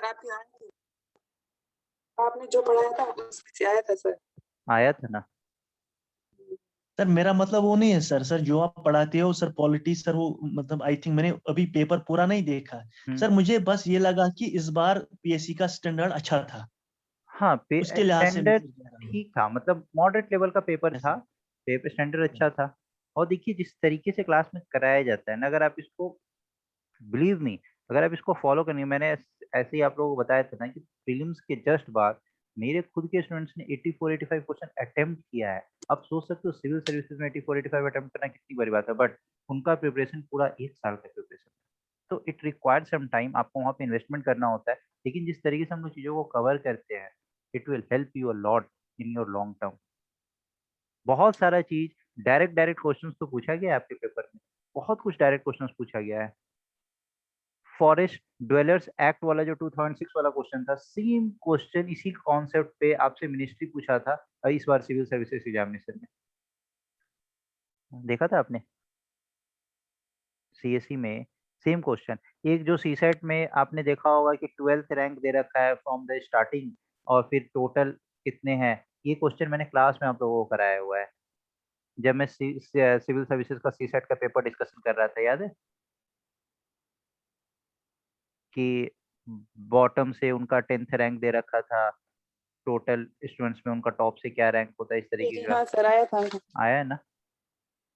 Sir आप यहाँ थे। आपने जो पढ़ाया था उसमें से आया था सर। आया था ना सर मेरा मतलब वो नहीं है सर। सर जो आप पढ़ाते हो सर पॉलिटी सर वो मतलब आई थिंक मैंने अभी पेपर पूरा नहीं देखा। सर मुझे बस ये लगा कि इस बार पीएससी का स्टैंडर्ड अच्छा था। हाँ उसके लिहाज से स्टैंडर्ड ठीक था, मतलब मॉडरेट लेवल का पेपर था, पेपर स्टैंडर्ड अच्छा था। और देखिए जिस तरीके से क्लास में कराया जाता है ना, अगर आप इसको बिलीव नहीं, अगर आप इसको फॉलो करेंगे, मैंने ऐसे ही आप लोगों को बताया था ना कि प्रीलिम्स के जस्ट बाद मेरे खुद के स्टूडेंट्स ने 84-85 क्वेश्चन अटेम्प्ट किया है। आप सोच सकते हो सिविल सर्विसेज में 84-85 अटेम्प्ट करना कितनी बड़ी बात है, बट उनका प्रिपरेशन पूरा 1 साल का प्रिपरेशन। तो इट रिक्वायर्ड सम टाइम, आपको वहाँ पे इन्वेस्टमेंट करना होता है, लेकिन जिस तरीके से हम लोग चीज़ों को कवर करते हैं it will help you a lot in your long term. बहुत सारा चीज डायरेक्ट डायरेक्ट क्वेश्चंस तो पूछा गया है आपके पेपर में, बहुत कुछ डायरेक्ट क्वेश्चंस पूछा गया है। फॉरेस्ट ड्वेलर्स एक्ट वाला जो 2006 वाला क्वेश्चन था, सेम क्वेश्चन इसी कॉन्सेप्ट पे आपसे मिनिस्ट्री पूछा था इस बार सिविल सर्विसेज एग्जामिनेशन में। देखा था आपने सीएससी में सेम क्वेश्चन। एक जो सीसेट में आपने देखा होगा कि 12th रैंक दे रखा है फ्रॉम द स्टार्टिंग और फिर टोटल कितने हैं, ये क्वेश्चन मैंने क्लास में आप लोगों को कराया हुआ है जब मैं सिविल सर्विसेज का सीसेट का पेपर डिस्कशन कर रहा था, याद है कि बॉटम से उनका 10th रैंक दे रखा था, टोटल स्टूडेंट्स में उनका टॉप से क्या रैंक होता है, इस तरीके का हाँ सर आया था। आया है ना।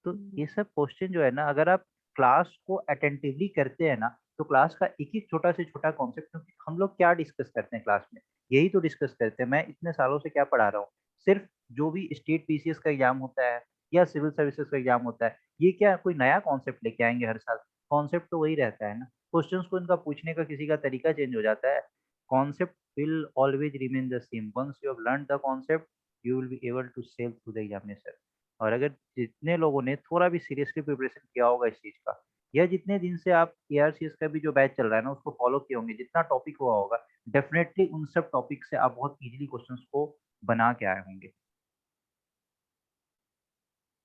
तो ये सब क्वेश्चन जो है ना, अगर आप क्लास को अटेंटिवली करते हैं ना, तो क्लास का एक एक छोटा से छोटा कॉन्सेप्ट, क्योंकि हम लोग क्या डिस्कस करते हैं क्लास में, यही तो डिस्कस करते हैं। मैं इतने सालों से क्या पढ़ा रहा हूँ, सिर्फ जो भी स्टेट पीसीएस का एग्जाम होता है या सिविल सर्विसेज का एग्जाम होता है, ये क्या कोई नया कॉन्सेप्ट लेके आएंगे हर साल? कॉन्सेप्ट तो वही रहता है ना, क्वेश्चंस को इनका पूछने का किसी का तरीका चेंज हो जाता है, concept will always remain the same. Once you have learn the concept you will be able to sail through the examination. और अगर जितने लोगों ने थोड़ा भी सीरियसली प्रिपरेशन किया होगा इस चीज का, या जितने दिन से आप एआरसीएस का भी जो बैच चल रहा है ना उसको फॉलो किए होंगे, जितना टॉपिक हुआ होगा, डेफिनेटली उन सब टॉपिक से आप बहुत इजीली क्वेश्चंस को बना के आए होंगे।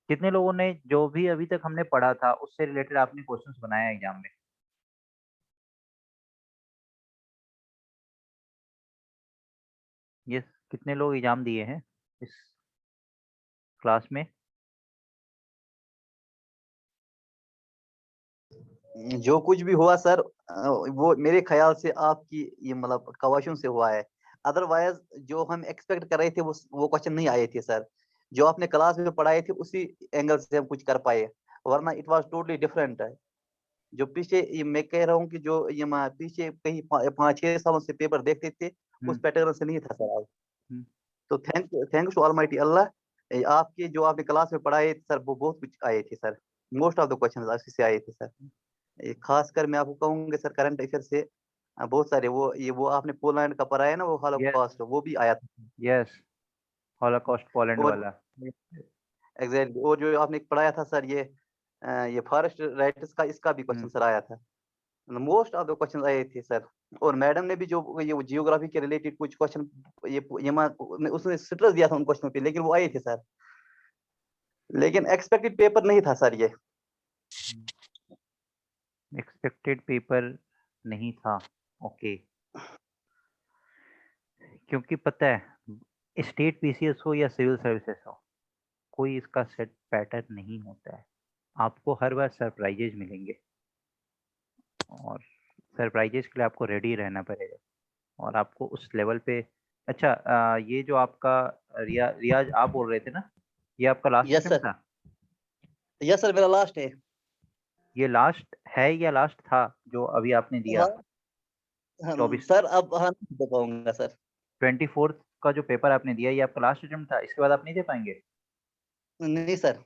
कितने लोगों ने जो भी अभी तक हमने पढ़ा था उससे रिलेटेड आपने क्वेश्चंस बनाया एग्जाम में? ये कितने लोग एग्जाम दिए हैं इस क्लास में? जो कुछ भी हुआ सर वो मेरे ख्याल से आपकी ये मतलब कवाशों से हुआ है। अदरवाइज जो हम एक्सपेक्ट कर रहे थे वो क्वेश्चन नहीं आए थे सर। जो आपने क्लास में पढ़ाए थे उसी एंगल से हम कुछ कर पाए, वरना इट वाज टोटली डिफरेंट है। जो पीछे ये मैं कह रहा हूँ कि जो ये पीछे कहीं 5-6 सालों से पेपर देखते थे उस पैटर्न से नहीं था सर आज। तो थैंक्स टू ऑलमाइटी अल्लाह, आपके जो आपने क्लास में पढ़ाए थे सर वो बहुत कुछ आए थे sir. Most of the question अच्छे से आए थे सर। खासकर मैं आपको कहूंगा सर करंट अफेयर से बहुत सारे वो आपने पोलैंड का पढ़ा है ना, वो हॉलोकॉस्ट वो भी आया था। यस, हॉलोकॉस्ट पोलैंड और वाला। एग्जैक्टली, और जो आपने पढ़ाया था सर ये फॉरेस्ट राइट्स का, इसका भी क्वेश्चन सर आया था। मोस्ट ऑफ द क्वेश्चन आए थे सर। और मैडम ने भी जो ये जियोग्राफी के रिलेटेड कुछ क्वेश्चन उसने स्ट्रेस दिया था उन क्वेश्चनों पे, लेकिन वो आए थे सर। लेकिन एक्सपेक्टेड पेपर नहीं था सर ये। एक्सपेक्टेड पेपर नहीं था, ओके। क्योंकि पता है स्टेट पीसीएस हो या सिविल सर्विसेज हो, कोई इसका सेट पैटर्न नहीं होता है। आपको हर बार सरप्राइजेज मिलेंगे और सरप्राइजेज के लिए आपको रेडी रहना पड़ेगा और आपको उस लेवल पे। अच्छा ये जो आपका रियाज आप बोल रहे थे ना, ये आपका लास्ट यस अटेम्प्ट सर, था? यस सर मेरा लास्ट है। ये लास्ट है या लास्ट था जो अभी आपने दिया? हाँ 24 सर, अब हाँ नहीं दे पाऊंगा सर। 24 का जो पेपर आपने दिया ये आपका लास्ट अटेम्प्ट था, इसके बाद आप नहीं दे पाएंगे? नहीं सर।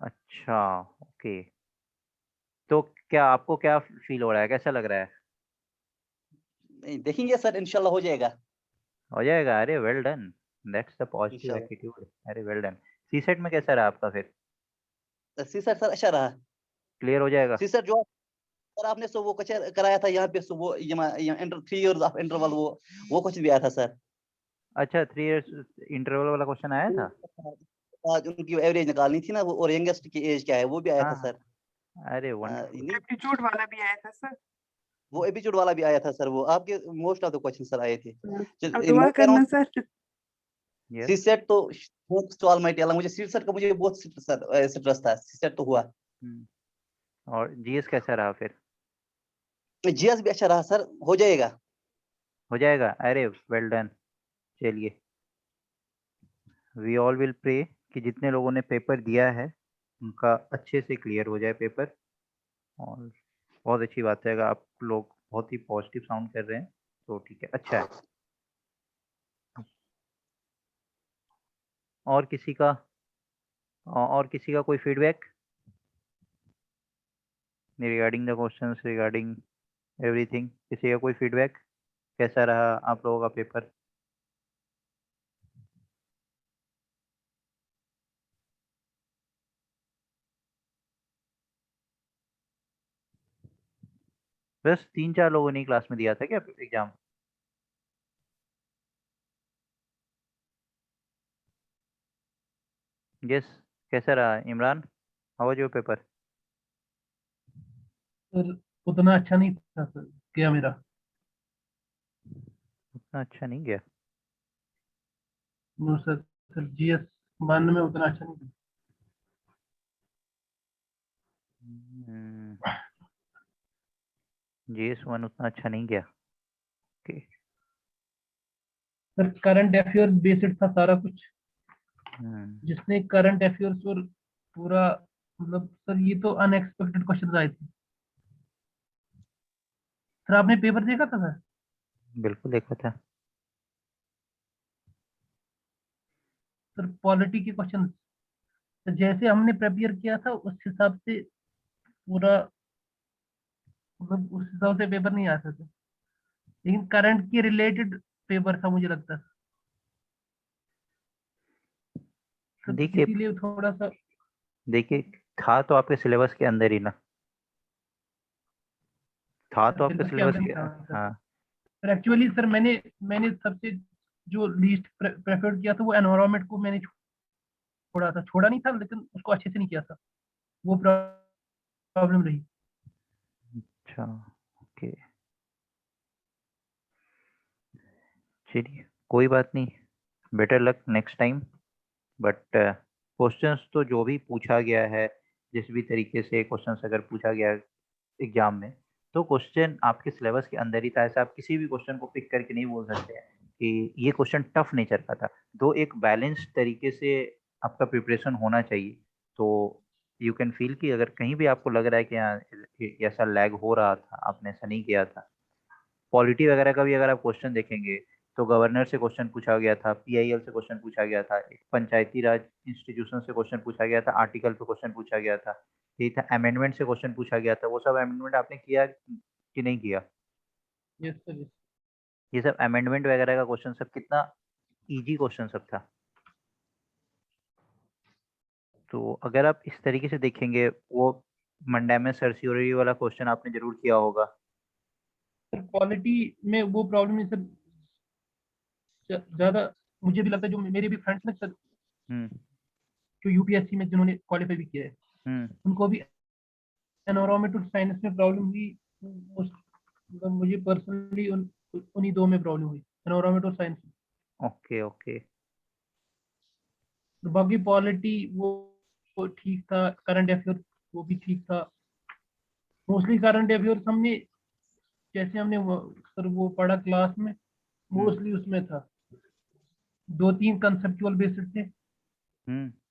अच्छा, ओके। तो क्या आपको क्या फील हो रहा है, कैसा लग रहा है? नहीं, देखेंगे सर, इंशाल्लाह हो जाएगा। हो जाएगा, अरे well done, that's the positive इंशाल्लाह। एटीट्यूड, अरे वेल डन। सीसेट में कैसा रहा आपका फिर? सी सर अच्छा रहा। क्लियर हो जाएगा? सी सर जो सर आपने वो क्वेश्चन कराया था यहाँ पे, वो ये इंटर 3 इयर्स ऑफ इंटरवल, वो क्वेश्चन भी आया था सर। अच्छा, 3 इयर्स इंटरवल वाला क्वेश्चन आया था? आज उनकी एवरेज निकालनी थी ना, वो और यंगेस्ट की एज क्या है वो भी आया हाँ था हाँ, सर। अरे वंडरफुल। एप्टीट्यूड वाला भी आया था सर। वो एपिसोड वाला भी आया था सर, वो आपके most of the question sir आए थे। अब दुआ करना सर। Yes. सीसेट तो तो ऑलमाइटी अल्लाह, मुझे सीसेट का मुझे बहुत स्ट्रेस था, सीसेट तो हुआ। और जीएस कैसा रहा फिर? जीएस भी अच्छा रहा सर, हो जाएगा। हो जाएगा, अरे वेल डन। चलिए, वी ऑल विल प्रे कि जितने लोगों ने पेपर दिया है उनका अच्छे से क्लियर हो जाए पेपर। और बहुत अच्छी बात है, अगर आप लोग बहुत ही पॉजिटिव साउंड कर रहे हैं तो ठीक है, अच्छा है। और किसी का कोई feedback regarding the questions, regarding everything? किसी का कोई फीडबैक? कैसा रहा आप लोगों का पेपर? बस 3-4 लोगों ने क्लास में दिया था क्या एग्जाम? यस, कैसा रहा Imran? How was your paper? Sir उतना अच्छा नहीं था सर, क्या मेरा। उतना अच्छा नहीं गया। नो सर, सर जीएस मानने में उतना अच्छा नहीं था। जीएस 1 उतना अच्छा नहीं गया। Okay. Sir current affairs based था सारा कुछ, जिसने करंट अफेयर्स पर पूरा, मतलब सर ये तो अनएक्सपेक्टेड क्वेश्चन आए थे। सर आपने पेपर देखा था सर? बिल्कुल देखा था। सर पॉलिटी के क्वेश्चन जैसे हमने प्रिपेयर किया था उस हिसाब से पूरा, मतलब उस हिसाब से पेपर नहीं आता था, लेकिन करंट के रिलेटेड पेपर था मुझे लगता है सर, देखिए इसीलिए थोड़ा सा। देखिए, था तो आपके सिलेबस के अंदर ही ना, था तो आपके सिलेबस के सिलेबस अंदर ही के। था सर। हाँ, सर एक्चुअली सर मैंने सबसे जो लीस्ट प्रेफर किया था वो एनवायरनमेंट को मैंने छोड़ा नहीं था, लेकिन उसको अच्छे से नहीं किया था, वो प्रॉब्लम रही। अच्छा, ओके। चलिए, कोई बात नहीं, better luck next time. But questions तो जो भी पूछा गया है, जिस भी तरीके से क्वेश्चंस अगर पूछा गया एग्जाम में, तो क्वेश्चन आपके सिलेबस के अंदर ही था। ऐसा आप किसी भी क्वेश्चन को पिक करके नहीं बोल सकते हैं कि ये क्वेश्चन टफ नेचर का था। दो एक बैलेंस तरीके से आपका प्रिपरेशन होना चाहिए। तो यू कैन फील कि अगर कहीं भी आपको लग रहा है कि हाँ ऐसा लैग हो रहा था, आपने ऐसा नहीं किया था। पॉलिटी वगैरह का भी अगर आप क्वेश्चन देखेंगे तो गवर्नर से क्वेश्चन पूछा गया था, पीआईएल से क्वेश्चन पूछा गया था, एक पंचायती राज इंस्टीट्यूशन से क्वेश्चन पूछा गया था, आर्टिकल पे क्वेश्चन पूछा गया था, ठीक था, अमेंडमेंट से क्वेश्चन पूछा गया था। वो सब अमेंडमेंट आपने किया कि नहीं किया? Yes sir, yes. ये सब अमेंडमेंट वगैरह का क्वेश्चन सब कितना इजी क्वेश्चन सब था। तो अगर आप इस तरीके से देखेंगे, वो मंडैमस सर्सियोरी वाला क्वेश्चन आपने जरूर किया होगा। सर क्वालिटी में वो प्रॉब्लम नहीं सर, ज्यादा मुझे भी लगता है, जो मेरे भी फ्रेंड्स ने सर हम्म जो यूपीएससी में जिन्होंने क्वालिफाई भी किया है, हम्म उनको भी एनवायरमेंटल साइंस में प्रॉब्लम हुई। मतलब मुझे पर्सनली उन्हीं दो में प्रॉब्लम हुई, एनवायरमेंट और साइंस। Okay okay. बाकी पॉलिटी वो ठीक था, करंट अफेयर वो भी ठीक था। मोस्टली करंट अफेयर्स हमने जैसे हमने सर वो पढ़ा क्लास में, मोस्टली उसमें था 2-3 कंसेप्चुअल बेसिस थे,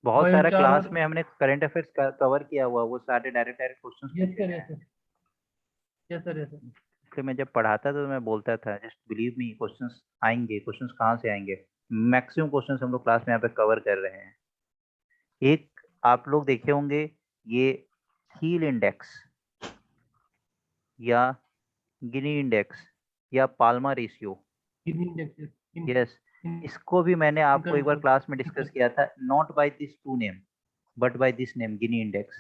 बहुत सारा बायोचार क्लास और। में हमने करंट अफेयर्स कवर किया हुआ, वो सारे डायरेक्ट डायरेक्ट क्वेश्चंस यस पूछे सर, गए यस हैं। Sir, yes sir, yes sir. इसलिए मैं जब पढ़ाता था तो मैं बोलता था जस्ट बिलीव मी, क्वेश्चंस आएंगे। क्वेश्चंस कहाँ से आएंगे? मैक्सिमम क्वेश्चंस हम लोग क्लास में यहाँ पे कवर कर रहे हैं। एक आप लोग देखे होंगे, ये हील इंडेक्स या गिनी इंडेक्स या पाल्मा रेशियो। यस, इसको भी मैंने आपको एक बार क्लास में डिस्कस किया था, not by this to name but by this name, Gini index.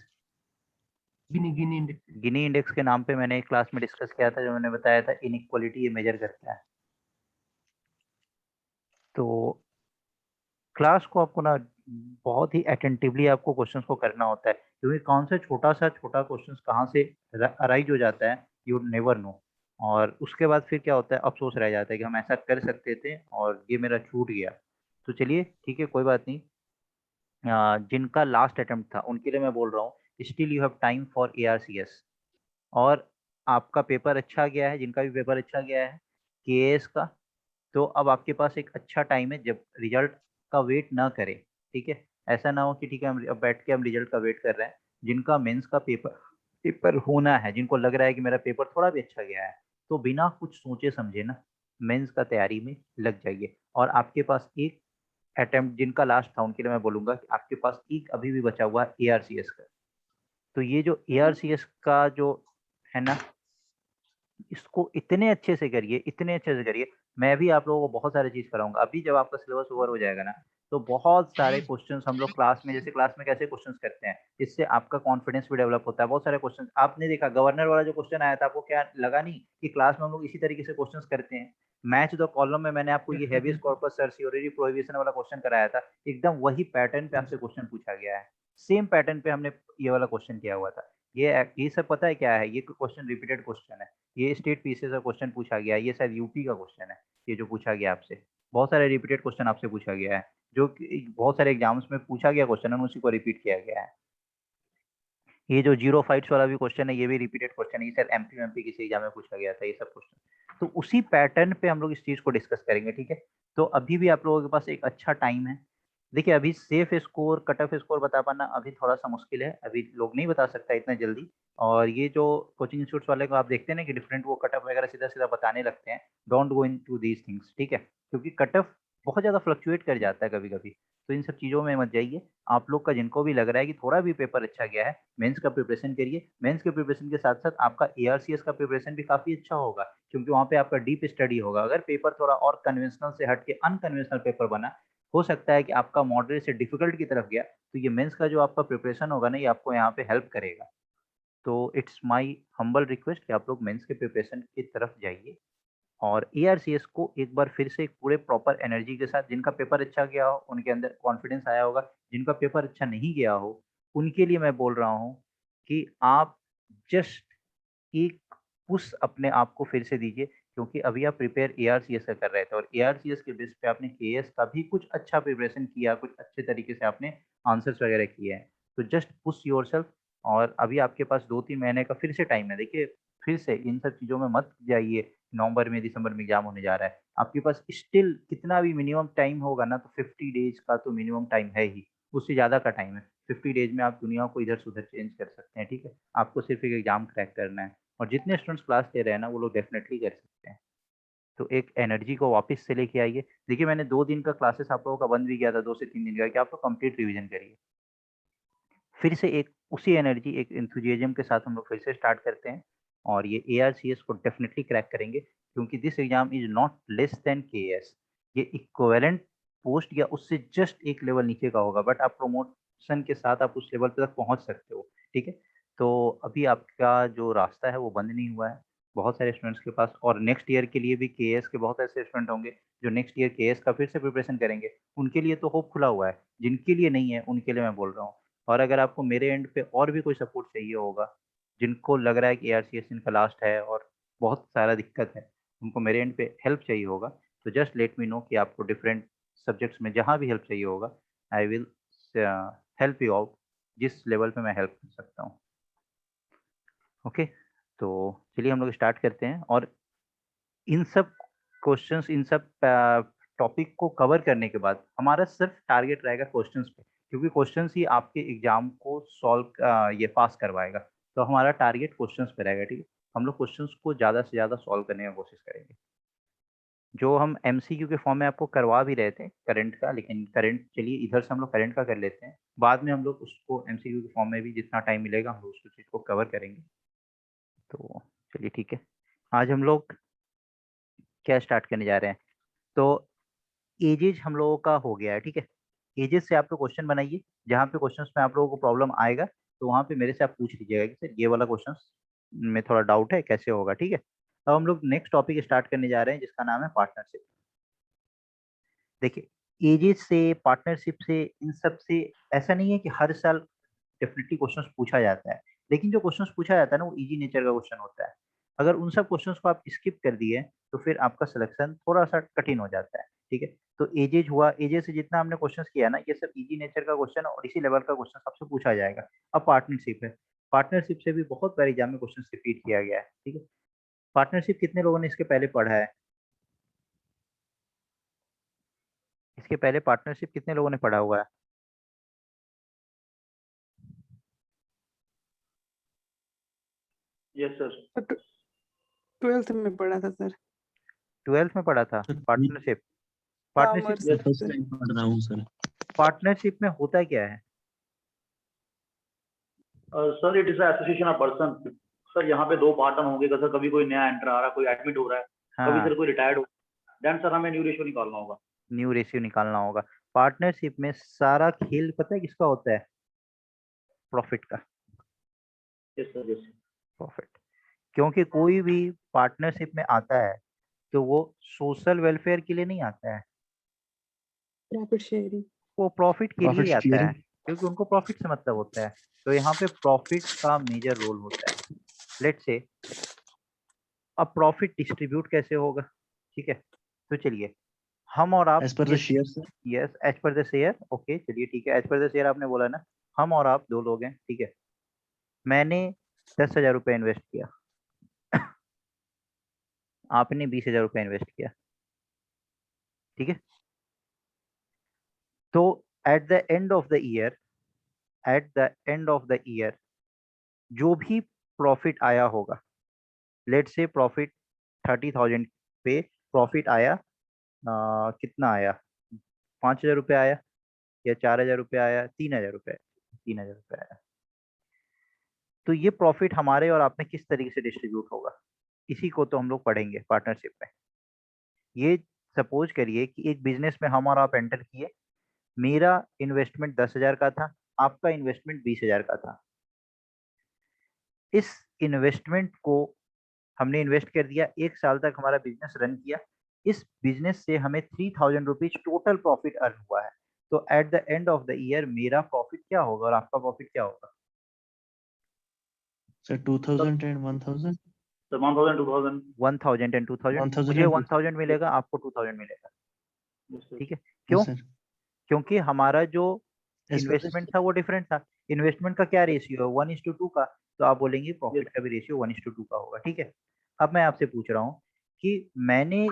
Gini index. Gini index के नाम पे मैंने एक क्लास में डिस्कस किया था, जो मैंने बताया था इनइक्वालिटी ये मेजर करता है। तो क्लास को आपको ना बहुत ही अटेंटिवली आपको क्वेश्चंस को करना होता है, क्योंकि कौन सा छोटा क्वेश्चंस कहाँ से अराइज हो जाता है, यू नेवर नो। और उसके बाद फिर क्या होता है, अफसोस रह जाता है कि हम ऐसा कर सकते थे और ये मेरा छूट गया। तो चलिए ठीक है, कोई बात नहीं। जिनका लास्ट अटेम्प्ट था उनके लिए मैं बोल रहा हूँ still you have time for ARCS। और आपका पेपर अच्छा गया है, जिनका भी पेपर अच्छा गया है KAS का, तो अब आपके पास एक अच्छा टाइम है जब रिजल्ट का वेट ना करें। ठीक है, ऐसा ना हो कि ठीक है हम अब बैठ के हम रिजल्ट का वेट कर रहे हैं। जिनका मेंस का पेपर पेपर होना है, जिनको लग रहा है कि मेरा पेपर थोड़ा भी अच्छा गया है, तो बिना कुछ सोचे समझे ना मेंस का तैयारी में लग जाइए। और आपके पास एक अटेम्प्ट, जिनका लास्ट था उनके लिए मैं बोलूंगा कि आपके पास एक अभी भी बचा हुआ है ARCS का। तो ये जो ARCS का जो है ना, इसको इतने अच्छे से करिए, इतने अच्छे से करिए। मैं भी आप लोगों को बहुत सारी चीज कराऊंगा। अभी जब आपका सिलेबस ओवर हो जाएगा ना, तो बहुत सारे क्वेश्चंस हम लोग क्लास में, जैसे क्लास में कैसे क्वेश्चंस करते हैं, इससे आपका कॉन्फिडेंस भी डेवलप होता है। बहुत सारे क्वेश्चंस आपने देखा, गवर्नर वाला जो क्वेश्चन आया था, आपको क्या लगा नहीं कि क्लास में हम लोग इसी तरीके से क्वेश्चंस करते हैं। मैच द कॉलम में मैंने आपको ये हेबियस कॉर्पस सर्सियोरिटी प्रोहिबिशन वाला क्वेश्चन कराया था, एकदम वही पैटर्न पे आपसे क्वेश्चन पूछा गया है। सेम पैटर्न पे हमने ये वाला क्वेश्चन किया हुआ था। ये सब पता है क्या है, ये क्वेश्चन रिपीटेड क्वेश्चन है। ये स्टेट पीसीएस का क्वेश्चन पूछा गया है, ये शायद यूपी का क्वेश्चन है, ये जो पूछा गया आपसे। बहुत सारे रिपीटेड क्वेश्चन आपसे पूछा गया है, जो कि बहुत सारे एग्जाम्स में पूछा गया क्वेश्चन है, उसी को रिपीट किया गया है। ये जो जीरो फाइट्स वाला भी क्वेश्चन है, ये भी रिपीटेड क्वेश्चन है, ये शायद एमपी किसी एग्जाम में पूछा गया था ये सब क्वेश्चन। तो उसी पैटर्न पे हम लोग इस चीज को डिस्कस करेंगे। ठीक है, तो अभी भी आप लोगों के पास एक अच्छा टाइम है। देखिए, अभी safe score, cut off score बता पाना अभी थोड़ा सा मुश्किल है, अभी लोग नहीं बता सकता इतना जल्दी। और ये जो कोचिंग इंस्टीट्यूट वाले को आप देखते हैं ना कि डिफरेंट वो कट ऑफ वगैरह सीधा सीधा बताने लगते हैं, don't go into these things. ठीक है, क्योंकि कट ऑफ बहुत ज्यादा फ्लक्चुएट कर जाता है कभी कभी, तो इन सब चीजों में मत जाइए। आप लोग का जिनको भी लग रहा है कि थोड़ा भी पेपर अच्छा गया है, मेंस का प्रिपरेशन करिए। मेंस के प्रिपरेशन के साथ साथ आपका ARCS का प्रिपरेशन भी काफी अच्छा होगा, क्योंकि वहाँ पे आपका डीप स्टडी होगा। अगर पेपर थोड़ा और कन्वेंशनल से हट के अनकन्वेंशनल पेपर बना, हो सकता है कि आपका मॉडरेट से डिफिकल्ट की तरफ गया, तो ये मेंस का जो आपका प्रिपरेशन होगा ना, ये आपको यहाँ पे हेल्प करेगा। तो इट्स माय हम्बल रिक्वेस्ट कि आप लोग मेंस के प्रिपरेशन की तरफ जाइए और ARCS को एक बार फिर से एक पूरे प्रॉपर एनर्जी के साथ, जिनका पेपर अच्छा गया हो उनके अंदर कॉन्फिडेंस आया होगा, जिनका पेपर अच्छा नहीं गया हो उनके लिए मैं बोल रहा हूँ कि आप जस्ट एक पुश अपने आप को फिर से दीजिए, क्योंकि अभी आप प्रिपेयर ARCS का कर रहे थे और ARCS के बेस पे आपने KS का भी कुछ अच्छा प्रिपरेशन किया, कुछ अच्छे तरीके से आपने आंसर्स वगैरह किए हैं। तो जस्ट पुश योरसेल्फ। और अभी आपके पास 2-3 महीने का फिर से टाइम है। देखिए, फिर से इन सब चीज़ों में मत जाइए। नवंबर में, दिसंबर में एग्जाम होने जा रहा है, आपके पास स्टिल कितना भी मिनिमम टाइम होगा ना, तो 50 डेज का तो मिनिमम टाइम है ही, उससे ज़्यादा का टाइम है। 50 डेज में आप दुनिया को इधर से उधर चेंज कर सकते हैं। ठीक है, आपको सिर्फ एक एग्जाम क्रैक करना है, और जितने स्टूडेंट्स क्लास ले रहे हैं ना, वो लोग डेफिनेटली कर सकते हैं। तो एक एनर्जी को वापस से लेके आइए। देखिए, मैंने 2 दिन का क्लासेस आप लोगों का बंद भी किया था, 2 से 3 दिन का, कि आप लोग कंप्लीट रिवीजन करिए। फिर से एक उसी एनर्जी, एक एंथुसियाज्म के साथ हम लोग फिर से स्टार्ट करते हैं, और ये ARCS को डेफिनेटली क्रैक करेंगे, क्योंकि this exam is not less than KS। ये इक्विवेलेंट पोस्ट या उससे जस्ट एक लेवल नीचे का होगा, बट आप प्रमोशन के साथ आप उस लेवल तक पहुंच सकते हो। ठीक है, तो अभी आपका जो रास्ता है वो बंद नहीं हुआ है। बहुत सारे स्टूडेंट्स के पास, और नेक्स्ट ईयर के लिए भी KS के बहुत ऐसे स्टूडेंट होंगे जो नेक्स्ट ईयर KS का फिर से प्रिपरेशन करेंगे। उनके लिए तो होप खुला हुआ है, जिनके लिए नहीं है उनके लिए मैं बोल रहा हूँ। और अगर आपको मेरे एंड पे और भी कोई सपोर्ट चाहिए होगा, जिनको लग रहा है कि ARCS इनका लास्ट है और बहुत सारा दिक्कत है, उनको मेरे एंड पे हेल्प चाहिए होगा, तो जस्ट लेट मी नो कि आपको डिफरेंट सब्जेक्ट्स में जहाँ भी हेल्प चाहिए होगा, I will help you out जिस लेवल पे मैं हेल्प कर सकता हूँ। ओके, तो चलिए हम लोग स्टार्ट करते हैं। और इन सब क्वेश्चंस, इन सब टॉपिक को कवर करने के बाद हमारा सिर्फ टारगेट रहेगा क्वेश्चंस पे, क्योंकि क्वेश्चंस ही आपके एग्जाम को सॉल्व ये पास करवाएगा। तो हमारा टारगेट क्वेश्चंस पे रहेगा। ठीक है, हम लोग क्वेश्चंस को ज़्यादा से ज़्यादा सॉल्व करने की कोशिश करेंगे। जो हम MCQ के फॉर्म में आपको करवा भी रहे थे करंट का, लेकिन करंट, चलिए इधर से हम लोग करंट का कर लेते हैं, बाद में हम लोग उसको MCQ के फॉर्म में भी जितना टाइम मिलेगा हम लोग उस चीज़ को कवर करेंगे। तो चलिए ठीक है, आज हम लोग क्या स्टार्ट करने जा रहे हैं। तो एजेज हम लोगों का हो गया है। ठीक है, एजेज से आप लोग क्वेश्चन बनाइए, जहाँ पे क्वेश्चंस में आप लोगों को प्रॉब्लम आएगा, तो वहाँ पे मेरे से आप पूछ लीजिएगा कि सर ये वाला क्वेश्चंस में थोड़ा डाउट है, कैसे होगा। ठीक है, अब हम लोग नेक्स्ट टॉपिक स्टार्ट करने जा रहे हैं, जिसका नाम है पार्टनरशिप। देखिए, एजेज से, पार्टनरशिप से, इन सब से ऐसा नहीं है कि हर साल डेफिनेटली क्वेश्चंस पूछा जाता है, लेकिन जो क्वेश्चंस पूछा जाता है ना, वो इजी नेचर का क्वेश्चन होता है। अगर उन सब क्वेश्चंस को आप स्किप कर दिए तो फिर आपका सिलेक्शन थोड़ा सा कठिन हो जाता है, ठीक है। तो एजेज हुआ, एजेज से जितना हमने क्वेश्चंस किया ना, ये सब इजी नेचर का क्वेश्चन और इसी लेवल का क्वेश्चन आपसे पूछा जाएगा। अब पार्टनरशिप है, पार्टनरशिप से भी बहुत बार एग्जाम में क्वेश्चन रिपीट किया गया है, ठीक है। पार्टनरशिप कितने लोगों ने इसके पहले पढ़ा है? इसके पहले पार्टनरशिप कितने लोगों ने पढ़ा हुआ है? Yes sir. 12th में पढ़ा था सर। 12th में पढ़ा था partnership? Partnership, Commerce first sir. Time पढ़ रहा हूँ सर। पार्टनरशिप में होता क्या है? Sir it is association of person. Sir यहाँ पे दो पार्टनर होंगे, सर कभी कोई नया एंटर आ रहा है, कोई एडमिट हो रहा है, कभी हाँ, सर कोई रिटायर्ड हो, देन सर हमें न्यू रेशियो निकालना होगा। न्यू रेशियो निकालना होगा। पार्टनरशिप में सारा खेल पता है किसका होता है? प्रॉफिट का। Yes sir, yes. प्रॉफिट, क्योंकि कोई भी पार्टनरशिप में आता है तो वो सोशल वेलफेयर के लिए नहीं आता है, प्रॉफिट शेयरिंग। वो प्रॉफिट के प्रॉफिट लिए आता है, शेयरिंग। क्योंकि उनको प्रॉफिट से मतलब होता है। तो यहाँ पे प्रॉफिट का मेजर रोल होता है। लेट्स से अब प्रॉफिट डिस्ट्रीब्यूट कैसे होगा, ठीक है। तो चलिए हम और आप, as per the share sir. Yes as per the share, okay चलिए ठीक है, एज पर द शेयर आपने बोला ना। हम और आप दो लोग हैं, ठीक है। मैंने 10,000 रुपये इन्वेस्ट किया, आपने 20,000 रुपये इन्वेस्ट किया, ठीक है। तो at the end of the year, at the end of the year जो भी प्रॉफिट आया होगा, लेट्स से प्रॉफिट 30,000 पे प्रॉफिट आया, कितना आया? 5,000 रुपये आया, या 4,000 रुपये आया, 3,000 रुपये, 3,000 रुपये आया। तो ये प्रॉफिट हमारे और आप में किस तरीके से डिस्ट्रीब्यूट होगा, इसी को तो हम लोग पढ़ेंगे पार्टनरशिप में। ये सपोज करिए कि एक बिजनेस में हम और आप एंटर किए, मेरा इन्वेस्टमेंट 10,000 का था, आपका इन्वेस्टमेंट 20,000 का था। इस इन्वेस्टमेंट को हमने इन्वेस्ट कर दिया, 1 साल तक हमारा बिजनेस रन किया, इस बिजनेस से हमें 3,000 रुपीज टोटल प्रॉफिट अर्न हुआ है। तो at the end of the year मेरा प्रॉफिट क्या होगा और आपका प्रॉफिट क्या होगा? Sir 2000 and 1000। सर 1000, 2000। 1000 एंड 2000, 1000 मुझे and 1000 मिलेगा, आपको 2000 मिलेगा, यस सर। ठीक है। yes, क्यों? सर। क्योंकि हमारा जो As per the इन्वेस्टमेंट था वो डिफरेंट था। इन्वेस्टमेंट का क्या रेशियो है? 1:2 का। तो आप बोलेंगे प्रॉफिट का भी रेशियो 1:2 का होगा, ठीक है। अब मैं आपसे पूछ रहा हूँ कि मैंने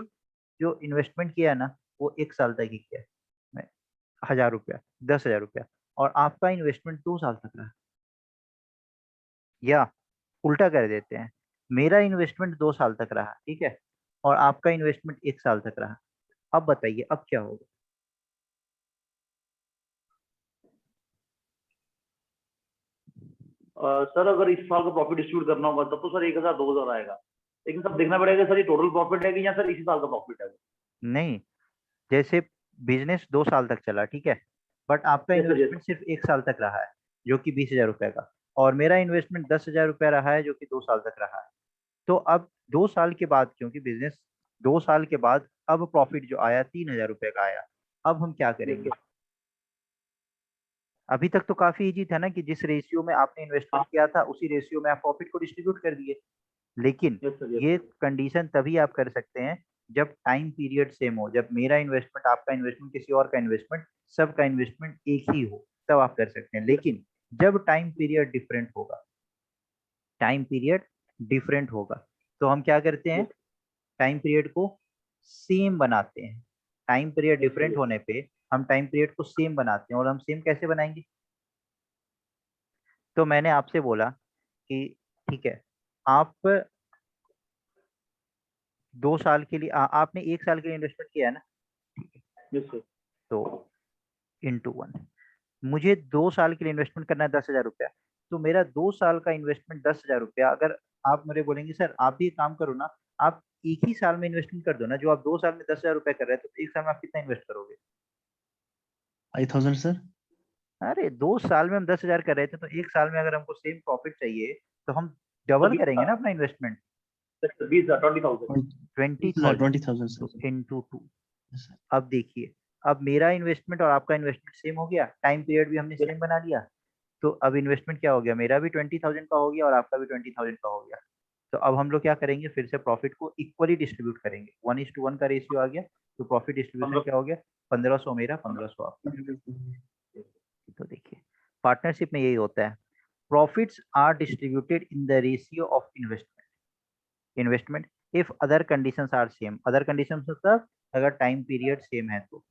जो इन्वेस्टमेंट किया ना वो 1 साल तक ही किया है, मैं 1,000 रुपया, 10,000 रुपया, और आपका इन्वेस्टमेंट 2 साल तक रहा, या उल्टा कर देते हैं, मेरा इन्वेस्टमेंट 2 साल तक रहा, ठीक है, और आपका इन्वेस्टमेंट 1 साल तक रहा। अब बताइए अब क्या होगा? सर अगर इस साल का प्रॉफिट डिस्ट्रीब्यूट करना होगा तब तो सर 1,000, 2,000 आएगा, लेकिन सब देखना पड़ेगा सर ये टोटल प्रॉफिट है कि या सर इसी साल का प्रॉफिट है। नहीं, जैसे बिजनेस 2 साल तक चला, ठीक है, बट आपका Yes, sir, yes. इन्वेस्टमेंट सिर्फ 1 साल तक रहा है जो कि 20,000 रुपए का, और मेरा इन्वेस्टमेंट 10,000 रुपया रहा है जो कि 2 साल तक रहा है। तो अब 2 साल के बाद, क्योंकि बिजनेस 2 साल के बाद अब प्रॉफिट जो आया 3,000 रुपए का आया, अब हम क्या करेंगे? अभी तक तो काफी इजी था ना कि जिस रेशियो में आपने इन्वेस्टमेंट किया था उसी रेशियो में आप प्रॉफिट को डिस्ट्रीब्यूट कर दिए। लेकिन Yes, sir, yes, ये sir. कंडीशन तभी आप कर सकते हैं जब टाइम पीरियड सेम हो, जब मेरा इन्वेस्टमेंट, आपका इन्वेस्टमेंट, किसी और का इन्वेस्टमेंट, सबका इन्वेस्टमेंट एक ही हो, तब आप कर सकते हैं। लेकिन जब टाइम पीरियड डिफरेंट होगा, टाइम पीरियड डिफरेंट होगा, तो हम क्या करते हैं? टाइम पीरियड को सेम बनाते हैं। Time period Yes, sir, different yes. होने पे हम टाइम पीरियड को सेम बनाते हैं, और हम सेम कैसे बनाएंगे? तो मैंने आपसे बोला कि ठीक है, आप 2 साल के लिए आपने 1 साल के लिए इन्वेस्टमेंट किया है ना, Yes, sir. तो इंटू 1, मुझे 2 साल के लिए इन्वेस्टमेंट करना है 10,000 रुपया, तो मेरा 2 साल का इन्वेस्टमेंट 10,000 रुपया, अगर आप मुझे बोलेंगे सर आप भी एक काम करो ना, आप एक ही साल में इन्वेस्टमेंट कर दो ना, जो आप 2 साल में 10,000 रुपया कर रहे हैं, तो 1 साल में आप कितना इन्वेस्ट करोगे? 5000 सर। अरे 2 साल में हम 10,000 कर रहे थे, तो 1 साल में अगर हमको सेम प्रॉफिट चाहिए तो हम डबल करेंगे ना अपना investment, 20,000, 20,000. 20,000 20,000 sir. Into 2। Yes, sir. अब देखिए, अब मेरा इन्वेस्टमेंट और आपका इन्वेस्टमेंट सेम हो गया, टाइम पीरियड भी हमने सेम बना लिया, तो अब इन्वेस्टमेंट क्या हो गया? मेरा भी 20,000 का हो गया और आपका भी 20,000 का हो गया। तो अब हम लोग क्या करेंगे, फिर से प्रॉफिट को इक्वली डिस्ट्रीब्यूट करेंगे। 1:1 का रेशियो आ गया, तो प्रॉफिट डिस्ट्रीब्यूशन क्या हो गया, 1500 मेरा, 1500 आपका। तो देखिए पार्टनरशिप में यही होता है, profits are distributed in the ratio of investment if other conditions are same. Other conditions मतलब अगर टाइम पीरियड सेम है तो,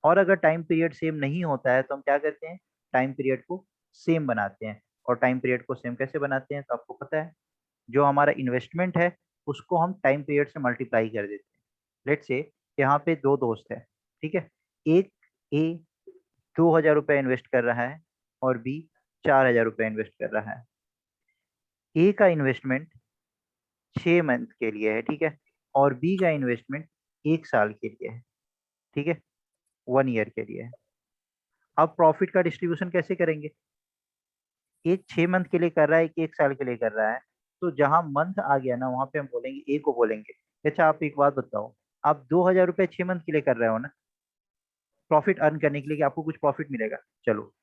और अगर टाइम पीरियड सेम नहीं होता है तो हम क्या करते हैं, टाइम पीरियड को सेम बनाते हैं। और टाइम पीरियड को सेम कैसे बनाते हैं, तो आपको पता है, जो हमारा इन्वेस्टमेंट है उसको हम टाइम पीरियड से मल्टीप्लाई कर देते हैं। लेट्स से यहाँ पे दो दोस्त है, ठीक है, एक ए 2000 रुपये इन्वेस्ट कर रहा है और बी 4000 रुपये इन्वेस्ट कर रहा है। ए का इन्वेस्टमेंट 6 मंथ के लिए है, ठीक है, और बी का इन्वेस्टमेंट 1 साल के लिए है, ठीक है, 1 ईयर के लिए है। अब प्रॉफिट का डिस्ट्रीब्यूशन कैसे करेंगे, एक 6 मंथ के लिए कर रहा है, एक 1 साल के लिए कर रहा है, तो जहां मंथ आ गया ना वहां पे हम बोलेंगे ए को बोलेंगे, अच्छा आप एक बात बताओ, आप 2000 रुपये 6 मंथ के लिए कर रहे हो ना, प्रॉफिट अर्न करने के लिए कि आपको कुछ प्रॉफिट मिलेगा, चलो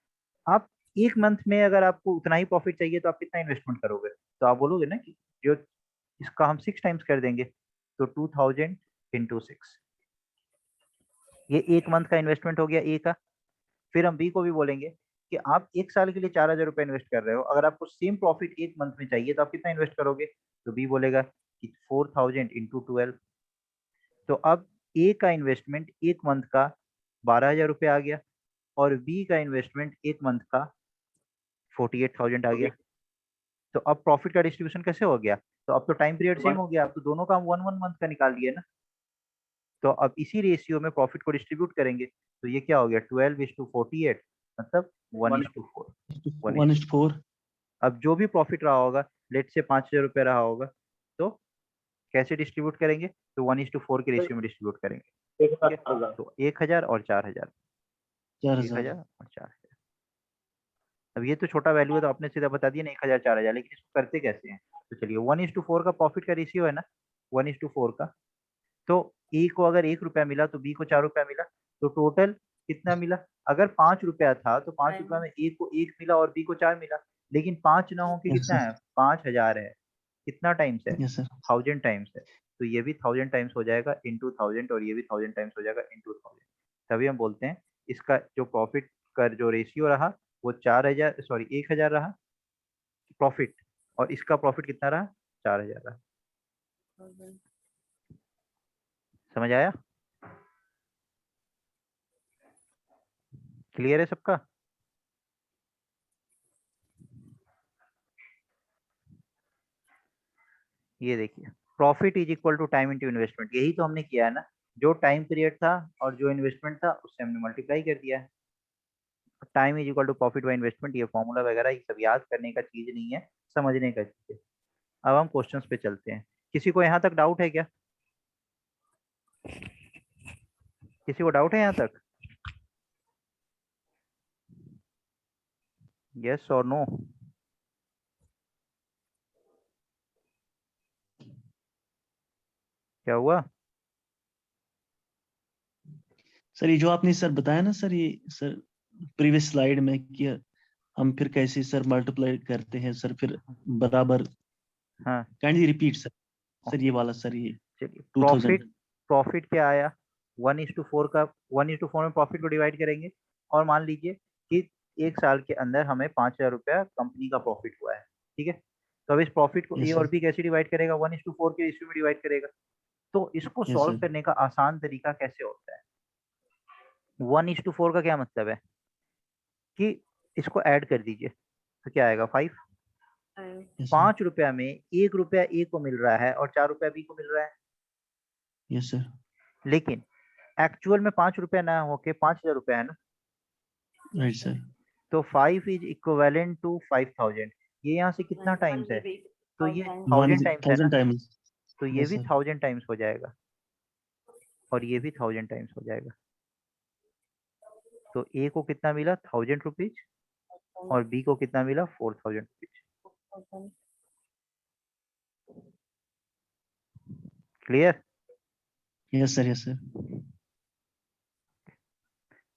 आप 1 मंथ में अगर आपको उतना ही प्रॉफिट चाहिए तो आप कितना इन्वेस्टमेंट करोगे, तो आप बोलोगे ना कि जो इसका हम 6 टाइम्स कर देंगे, तो 2000 इंटू 6, ये 1 मंथ का इन्वेस्टमेंट हो गया ए का। फिर हम बी को भी बोलेंगे कि आप 1 साल के लिए 4000 रुपये इन्वेस्ट कर रहे हो, अगर आपको सेम प्रॉफिट 1 मंथ में चाहिए तो आप कितना इन्वेस्ट करोगे, तो बी बोलेगा कि 4000 इंटू 12। तो अब ए का इन्वेस्टमेंट 1 मंथ का 12000 रुपये आ गया, और बी का इन्वेस्टमेंट 1 मंथ का 48000 आ गया। तो अब प्रॉफिट का डिस्ट्रीब्यूशन कैसे हो गया, तो अब तो टाइम पीरियड सेम हो गया, अब तो दोनों का हम 1 मंथ का निकाल लिए ना, तो अब इसी रेशियो में प्रॉफिट को डिस्ट्रीब्यूट करेंगे, तो ये क्या हो गया 12:48, मतलब 1:4। 1:4। अब जो भी प्रॉफिट रहा होगा, लेट से 5000 रुपये रहा होगा, तो कैसे डिस्ट्रीब्यूट करेंगे, तो 1:4 के रेशियो में डिस्ट्रीब्यूट करेंगे, ठीक है, तो 1000 और 4000, 4000। 1000 और 4000। अब ये तो छोटा वैल्यू है तो आपने सीधा बता दिया ना 1000 4000, लेकिन इसको करते कैसे हैं, तो चलिए 1:4 का प्रॉफिट का रेशियो है ना, 1:4 का, तो ए को अगर 1 रुपया मिला तो बी को 4 रुपया मिला, तो टोटल कितना मिला, अगर 5 रुपया था तो 5 रुपया में ए को 1 मिला और बी को 4 मिला, लेकिन 5 ना हो के Yes, कितना sir. है, 5000 है, कितना टाइम्स है, Yes, sir. 1000 टाइम्स है, तो ये भी 1000 टाइम्स हो जाएगा इंटू 1000, और ये भी 1000 टाइम्स हो जाएगा इंटू 1000। तभी हम बोलते हैं इसका जो प्रॉफिट का जो रेशियो रहा वो 1000 रहा प्रॉफिट, और इसका प्रॉफिट कितना रहा, 4000 रहा। समझ आया, क्लियर है सबका। ये देखिए profit is equal to time into investment, यही तो हमने किया है ना, जो टाइम पीरियड था और जो इन्वेस्टमेंट था उससे हमने मल्टीप्लाई कर दिया है। Time is equal to profit by investment, ये फॉर्मूला वगैरह ये सब याद करने का चीज नहीं है, समझने का चीज है। अब हम क्वेश्चंस पे चलते हैं, किसी को यहाँ तक डाउट है क्या, किसी को डाउट है यहाँ तक, यस और नो। क्या हुआ, सर ये जो आपने सर बताया ना सर, ये सर प्रीवियस स्लाइड में कि हम फिर कैसे सर मल्टीप्लाई करते हैं सर, फिर बराबर, हाँ काइंडली रिपीट सर, सर ये वाला सर, ये चलिए 2000। प्रॉफिट क्या आया, 1:4 का, 1:4 में प्रॉफिट को डिवाइड करेंगे, और मान लीजिए कि 1 साल के अंदर हमें 5000 रुपया कंपनी का प्रॉफिट हुआ है, ठीक है, तो अब इस प्रॉफिट को ए यस और सर। बी कैसे डिवाइड करेगा, 1:4 के रेशियो में डिवाइड करेगा। तो इसको यस सॉल्व सर। करने का आसान तरीका कैसे होता है, 1:4 का क्या मतलब है कि इसको ऐड कर दीजिए, तो क्या आएगा 5। Yes sir. 5 रुपया में 1 रुपया ए को मिल रहा है और 4 रुपया बी को मिल रहा है, यस सर। लेकिन एक्चुअल में 5 रुपया ना होके 5000 रुपया है ना, राइट सर। तो 5 इज इक्विवेलेंट टू 5000, ये यहाँ से कितना टाइम्स है, तो ये 1000 टाइम्स है ना, 1000 टाइम्स। तो ये यस भी सर। 1000 टाइम्स हो जाएगा, और ये भी 1000 टाइम्स हो जाएगा। तो ए को कितना मिला 1000 रुपीज, और बी को कितना मिला 4000 rupees. Clear, yes sir. Yes sir.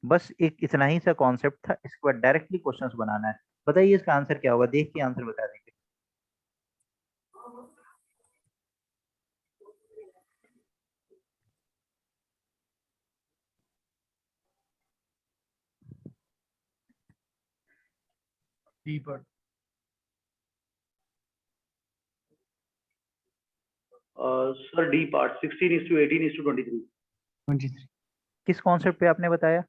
बस एक इतना ही सा कॉन्सेप्ट था, इसके बाद डायरेक्टली क्वेश्चंस बनाना है। बताइए इसका आंसर क्या होगा, देख के आंसर बता देंगे। D part. Sir D part 16:18:23। 23। किस कॉन्सेप्ट पे आपने बताया?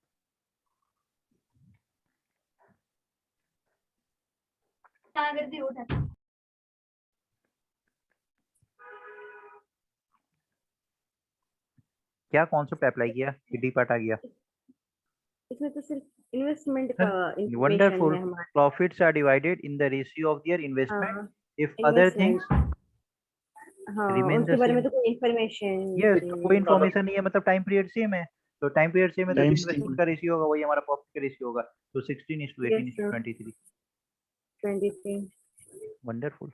क्या कॉन्सेप्ट अप्लाई किया कि डी पार्ट आ गया? इसमें तो सिर्फ इन्वेस्टमेंट का information वंडरफुल। है हमारा। Profits are divided in the ratio of their investment हाँ, इफ अदर थिंग्स हाँ, remain उनके the बारे में same। तो कोई इन्फॉर्मेशन ये तो कोई इन्फॉर्मेशन नहीं है, मतलब टाइम पीरियड सेम है, तो टाइम पीरियड सेम है तो Time इन्वेस्टमेंट same। का रेशियो होगा वही हमारा प्रॉफिट का रेशियो होगा, तो 16:18:23। 23। वंडरफुल।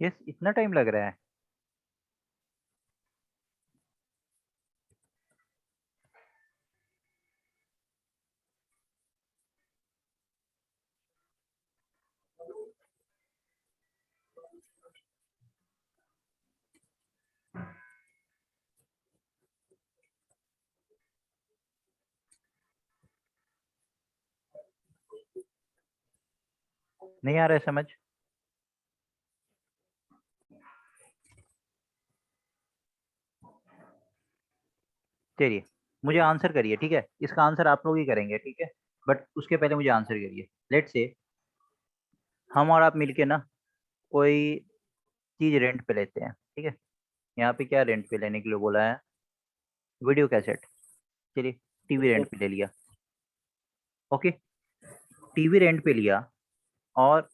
यस, इतना टाइम लग रहा है? नहीं आ रहा है समझ? चलिए मुझे आंसर करिए, ठीक है, इसका आंसर आप लोग ही करेंगे, ठीक है, बट उसके पहले मुझे आंसर करिए। लेट्स से हम और आप मिलके ना कोई चीज रेंट पे लेते हैं, ठीक है। यहाँ पे क्या रेंट पे लेने के लिए बोला है? Video cassette. चलिए टीवी रेंट पे ले लिया, ओके। टीवी रेंट पे लिया और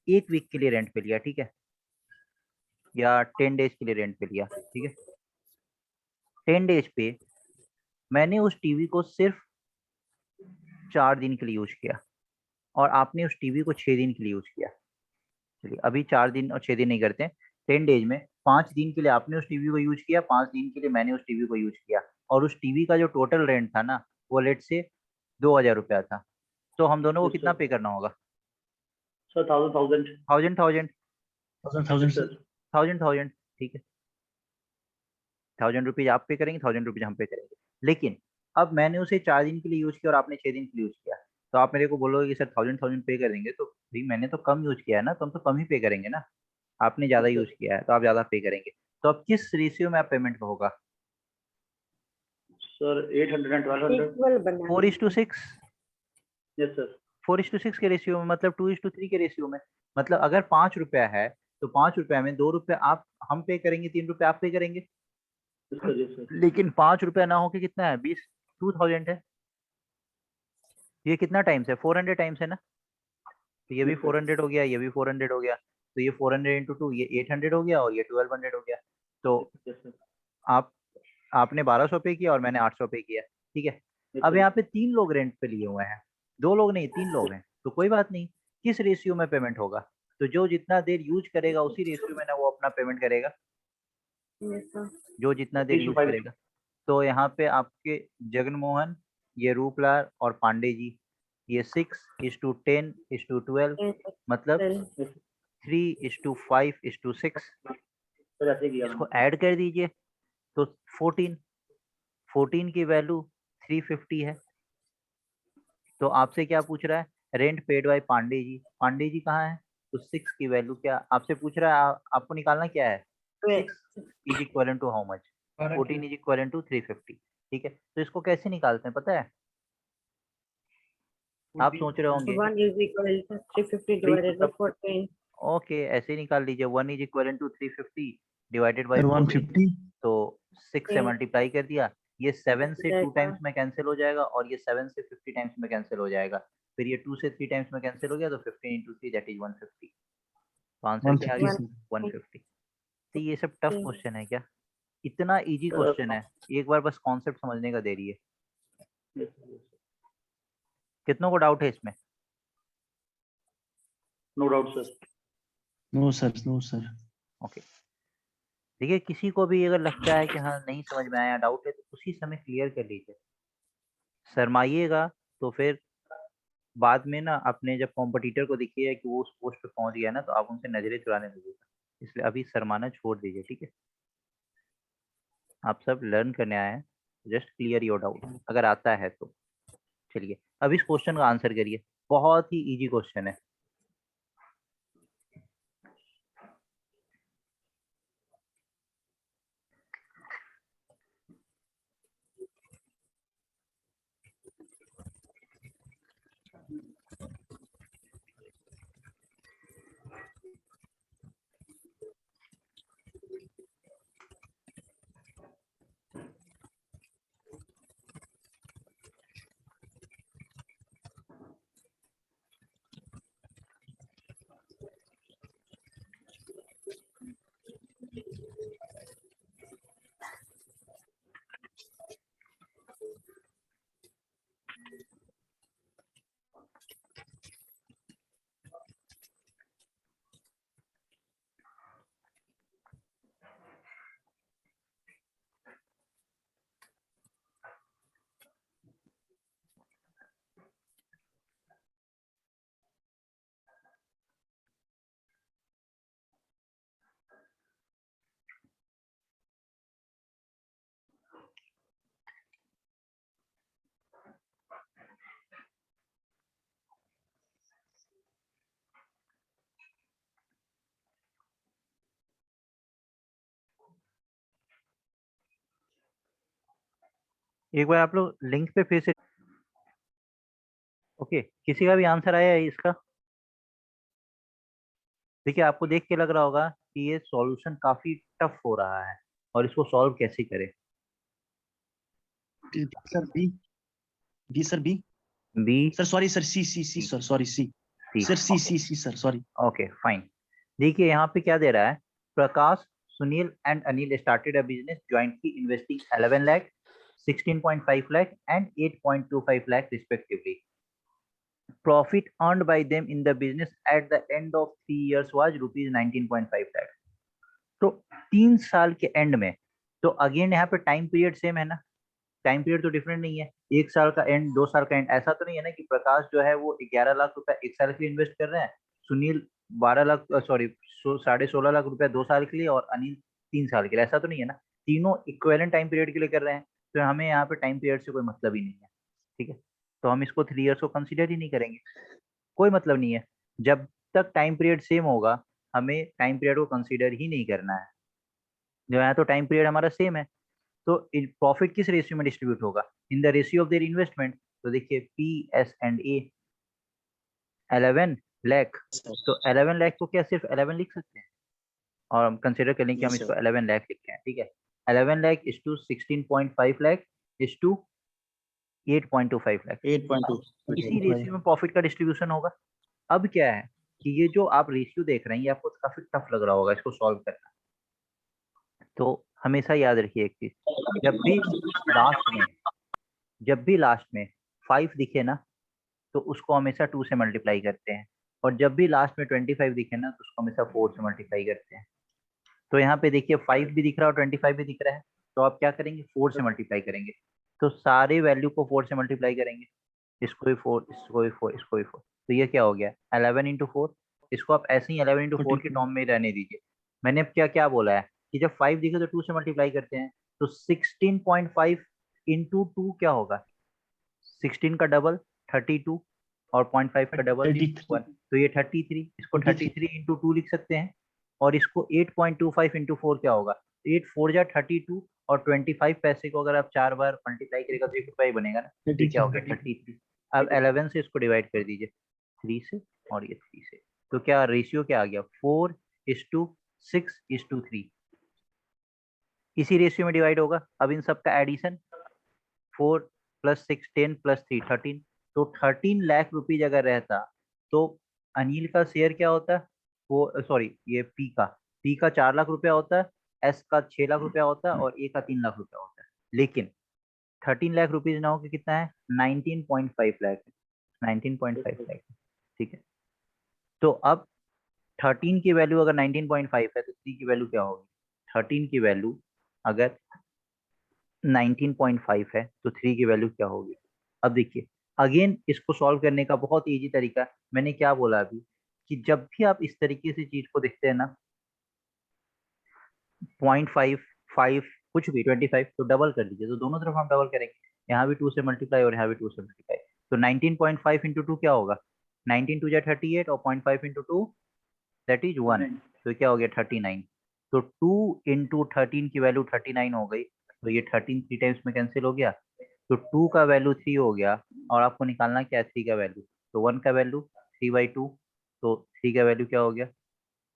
1 वीक के लिए रेंट पे लिया, ठीक है, या 10 डेज के लिए रेंट पे लिया, ठीक है। 10 डेज पे मैंने उस टीवी को सिर्फ 4 दिन के लिए यूज किया और आपने उस टीवी को 6 दिन के लिए यूज किया। चलिए अभी 4 दिन और 6 दिन नहीं करते हैं, 10 डेज में 5 दिन के लिए आपने उस टीवी को यूज किया, 5 दिन के लिए मैंने उस टीवी को यूज किया, और उस टीवी का जो टोटल रेंट था ना वो लेट से 2000 रुपया था। तो हम दोनों को Yes, कितना sir. पे करना होगा? Sir 1000। Thousand thousand 1000 sir thousand, ठीक है। 1000 रुपीज आप पे करेंगे, 1000 रुपीज हम पे करेंगे। लेकिन अब मैंने उसे 4 दिन के लिए यूज किया और आपने 6 दिन के लिए यूज किया, तो आप मेरे को बोलोगे कि सर 1000 पे करेंगे, तो भाई मैंने तो कम यूज किया है ना, तो हम तो कम ही पे करेंगे ना। आपने ज्यादा Yes, sir. यूज किया है तो आप ज्यादा पे करेंगे। तो अब किस रेशियो में आप पेमेंट होगा? Sir 800 and 1200। इक्वल बना 4:6। Yes sir. 4:6 के रेशियो में, मतलब 2:3 के रेशियो में। मतलब अगर 5 रुपया है तो 5 रुपया में 2 रुपया आप हम पे करेंगे, 3 रुपया आप पे करेंगे। Yes sir. Yes sir. लेकिन 5 रुपया ना होके कितना है? 2000 है। ये कितना टाइम्स है? 400 टाइम्स है ना। तो ये भी Yes, sir. 400 हो गया, ये भी 400 हो गया। तो ये 400 into 2 ये 800 हो गया और ये 1200 हो गया। तो आपने 1200 पे किया और मैंने 800 पे किया, ठीक है। अब यहाँ पे 3 लोग रेंट पे लिए हुए हैं, 2 लोग नहीं 3 लोग हैं, तो कोई बात नहीं, किस रेशियो में पेमेंट होगा, तो जो जितना देर यूज करेगा उसी रेशियो में ना वो अपना पेमेंट करेगा, Yes, sir. जो जितना देर यूज करेगा। तो यहाँ पे आपके जगनमोहन, ये रूपलाल और पांडे जी, ये 6:10:12 Yes, sir. मतलब Well, 3:5:6, सर ऐसे किया इसको मैंने। ऐड कर दीजिए तो 14 की वैल्यू 350 है। तो आपसे क्या पूछ रहा है, rent paid by Pandey ji, Pandey ji कहाँ है, तो 6 की वैल्यू क्या आपसे पूछ रहा है, आपको निकालना क्या है, 6 is equal to how much, 14 is equal to 350, ठीक है। तो इसको कैसे निकालते हैं पता है, आप सोच रहे होंगे 1 is equal to 350 divided by 14. Okay ऐसे ही निकाल लीजिए, 1 is equal to 350 divided by sir 14, 150 तो 6 से Okay. मल्टीप्लाई कर दिया, ये 7 से 2 जाएगा। टाइम्स में कैंसिल हो जाएगा और ये 7 से 50 टाइम्स में कैंसिल हो जाएगा, फिर ये 2 से 3 टाइम्स में कैंसिल हो गया, तो 15 into 3 दैट इज 150। तो आंसर क्या आ 150 गया, सर 150। तो ये सब टफ Okay. क्वेश्चन है क्या, इतना इजी क्वेश्चन है, एक बार बस कॉन्सेप्ट समझने का देरी है। कितनों को डाउट है इसमें, no doubt sir. No sir okay देखिए किसी को भी अगर लगता है कि हाँ नहीं समझ में आया, डाउट है, तो उसी समय क्लियर कर लीजिए, शर्माइएगा तो फिर बाद में ना अपने जब कॉम्पिटिटर को दिखिए कि वो उस पोस्ट पे पहुंच गया ना, तो आप उनसे नजरें चुराने लगेगा, इसलिए अभी शर्माना छोड़ दीजिए, ठीक है। आप सब लर्न करने आए हैं, जस्ट क्लियर योर डाउट अगर आता है तो। चलिए अब इस क्वेश्चन का आंसर करिए, बहुत ही इजी क्वेश्चन है। एक बार आप लोग लिंक पे फिर से, ओके किसी का भी आंसर आया है इसका, देखिए आपको देख के लग रहा होगा कि ये सॉल्यूशन काफी टफ हो रहा है और इसको सॉल्व कैसे करें। Sir B sir B B sir sorry sir C sir sorry C sir C sir sorry. Okay fine, देखिए यहाँ पे क्या दे रहा है, Prakash, Sunil and Anil started a business jointly investing 11 lakh, 16.5 lakh and 8.25 lakh respectively. Profit earned by them in the business at the end of 3 years was rupees 19.5 lakh. तो 3 साल के एंड में, तो अगेन यहाँ पे टाइम पीरियड सेम है ना, टाइम पीरियड तो डिफरेंट नहीं है, 1 साल का एंड 2 साल का एंड, ऐसा तो नहीं है ना कि प्रकाश जो है वो 11 लाख रुपया 1 साल के लिए इन्वेस्ट कर रहे हैं, सुनील 12 लाख सॉरी 16.5 लाख रुपया 2 साल के लिए और अनिल 3 साल के लिए, ऐसा तो नहीं है ना, तीनों इक्वेलेंट टाइम पीरियड के लिए कर रहे हैं, तो हमें यहाँ पे टाइम पीरियड से कोई मतलब ही नहीं है, ठीक है। तो हम इसको 3 इयर्स को कंसिडर ही नहीं करेंगे, कोई मतलब नहीं है, जब तक टाइम पीरियड सेम होगा हमें टाइम पीरियड को कंसिडर ही नहीं करना है, जो है तो टाइम पीरियड हमारा सेम है, तो प्रॉफिट किस रेशियो में डिस्ट्रीब्यूट होगा, इन the ratio of their investment. तो देखिए पी एस एंड ए 11 लाख, तो 11 लाख को क्या सिर्फ 11 लिख सकते हैं और हम कंसिडर करें कि हम इसको 11 लाख लिखते हैं, ठीक है, 11 lakh is to 16.5 lakh is to 8.25 lakh, 8.2 इसी रेशियो में प्रॉफिट का डिस्ट्रीब्यूशन होगा। अब क्या है, कि ये जो आप रेशियो देख रहे हैं ये आपको काफी टफ लग रहा होगा इसको सॉल्व करना। तो हमेशा याद रखिए एक चीज, जब भी लास्ट में 5 दिखे ना तो उसको हमेशा 2 से मल्टीप्लाई करते हैं, और जब भी लास्ट में 25 दिखे ना तो उसको हमेशा 4 से मल्टीप्लाई करते हैं। तो यहाँ पे देखिए 5 भी दिख रहा है और 25 भी दिख रहा है, तो आप क्या करेंगे 4 से मल्टीप्लाई करेंगे। तो सारे वैल्यू को 4 से मल्टीप्लाई करेंगे, इसको भी 4, इसको भी 4, इसको भी 4। तो ये क्या हो गया 11 इंटू 4। इसको आप ऐसे ही 11 इंटू 4 के टर्म में रहने दीजिए। मैंने अब क्या क्या बोला है कि जब 5 दिखे तो 2 से मल्टीप्लाई करते हैं, तो 16.5 इंटू 2 क्या होगा 16 का डबल 32 और 0.5 का डबल 1, तो ये 33। इसको 33 इंटू 2 लिख सकते हैं, और इसको 8.25 इंटू 4 क्या होगा 8 4 जा 32, और 25 पैसे को अगर आप 4 बार मल्टीप्लाई करेगा तो 1 रुपया ही बनेगा ना, तो क्या हो गया 33। अब 11 से इसको डिवाइड कर दीजिए 3 से और ये 3 से, तो क्या रेशियो क्या आ गया 4:6:3। इसी रेशियो में डिवाइड होगा। अब इन सब का एडिशन 4 + 6 10 + 3 13, तो 13 लाख रुपीज अगर रहता तो अनिल का शेयर क्या होता, वो सॉरी ये पी का 4 लाख रुपया होता, एस का 6 लाख रुपया होता और ए का 3 लाख रुपया होता। लेकिन 13 लाख रुपीज ना होकर कितना है 19.5 लाख, 19.5 लाख। ठीक है, तो अब 13 की वैल्यू अगर 19.5 है तो 3 की वैल्यू क्या होगी 13 की वैल्यू अगर 19.5 है तो 3 की वैल्यू क्या होगी। अब देखिए अगेन इसको सॉल्व करने का बहुत इजी तरीका, मैंने क्या बोला अभी कि जब भी आप इस तरीके से चीज को देखते हैं ना 0.5 5 कुछ भी 25 तो डबल कर दीजिए, तो दोनों तरफ हम डबल करेंगे, यहाँ भी 2 से मल्टीप्लाई और यहाँ भी 2 से मल्टीप्लाई। तो 19.5 इंटू 2 क्या होगा 19 2 जा 38 और 0.5 इंटू 2 दैट इज 1, तो क्या हो गया 39। तो 2 इंटू 13 की वैल्यू 39 हो गई, तो ये 13 3 टाइम्स में कैंसिल हो गया, तो 2 का वैल्यू 3 हो गया, और आपको निकालना क्या है 3 का वैल्यू, तो 1 का वैल्यू 3/2, तो 3 का वैल्यू क्या हो गया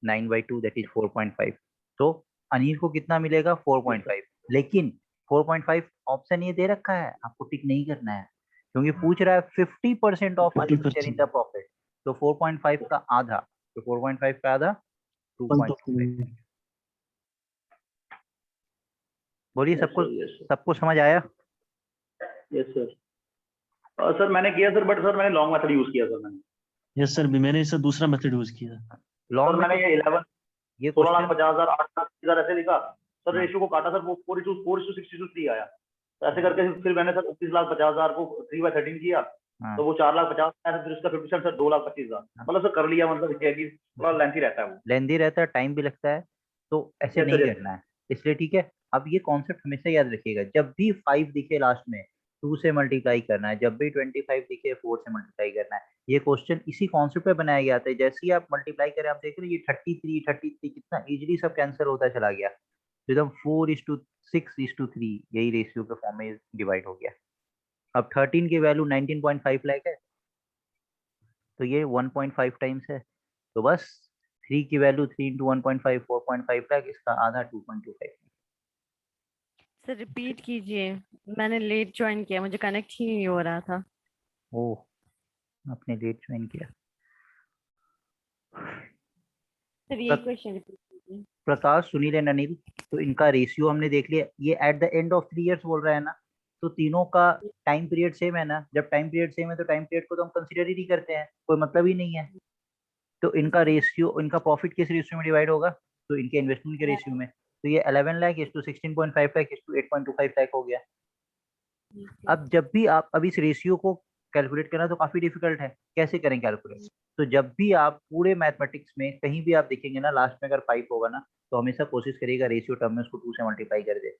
9/2 दैट इज 4.5। तो अनिल को कितना मिलेगा 4.5, लेकिन 4.5 ऑप्शन ये दे रखा है, आपको टिक नहीं करना है क्योंकि पूछ रहा है 50% of Anil share in the profit, तो 4.5 का आधा, तो 4.5 का आधा 2.5। बोलिए सबको समझ आया। Yes sir. सर मैंने किया सर, बट सर मैंने लॉन्ग मेथड यूज किया सर मैंने। यस सर, भी मैंने इससे दूसरा मेथड यूज किया। लॉन्ग मैंने ये 11 ये 16,50,000 8,00,000 ऐसे लिखा सर, रेशियो को काटा सर, वो 4:6:3 आया, तो ऐसे करके फिर मैंने सर 29,50,000 को 3/13 किया, तो वो 4,50,000 आया, फिर उसका 50% सर 2,25,000, मतलब सर कर लिया, मतलब क्या कि थोड़ा लेंथी रहता है, वो लेंथी रहता है, टाइम भी लगता है, तो ऐसे नहीं करना है, इसलिए ठीक है। अब ये कॉन्सेप्ट हमेशा याद रखिएगा, जब भी 5 दिखे लास्ट में 2 से मल्टीप्लाई करना है, जब भी 25 दिखे 4 से मल्टीप्लाई करना है। ये क्वेश्चन इसी कॉन्सेप्ट पे बनाया गया था, जैसे ही आप मल्टीप्लाई करें आप देख रहे हैं ये 33 कितना इजीली सब कैंसिल होता चला गया, तो एकदम 4:6:3 यही रेशियो के फॉर्म में डिवाइड हो गया। अब 13 की वैल्यू 19.5 लाख है, तो ये 1.5 टाइम्स है, तो बस 3 की वैल्यू 3 इंटू 1.5 4.5 लाख, इसका आधा 2.25। सर रिपीट कीजिए, मैंने लेट ज्वाइन किया, मुझे कनेक्ट ही नहीं हो रहा था। ओह आपने लेट ज्वाइन किया। सर ये क्वेश्चन रिपीट कीजिए। प्रकाश सुनील एंड अनिल, तो इनका रेशियो हमने देख लिया, ये at the end of 3 years बोल रहा है ना, तो तीनों का टाइम पीरियड सेम है ना, जब टाइम पीरियड सेम है तो टाइम पीरियड को तो हम कंसिडर ही नहीं करते हैं, कोई मतलब ही नहीं है। तो इनका रेशियो, इनका प्रॉफिट किस रेशियो में डिवाइड होगा, तो इनके इन्वेस्टमेंट के रेशियो में, तो ये 11 लाख इस टू 16.5 लाख इस टू 8.25 लाख हो गया। अब जब भी आप अभी इस रेशियो को कैलकुलेट करना तो काफी डिफिकल्ट है, कैसे करें कैलकुलेट, तो जब भी आप पूरे मैथमेटिक्स में कहीं भी आप देखेंगे ना लास्ट में अगर 5 होगा ना, तो हमेशा कोशिश करिएगा रेशियो टर्म में उसको 2 से मल्टीप्लाई कर दे,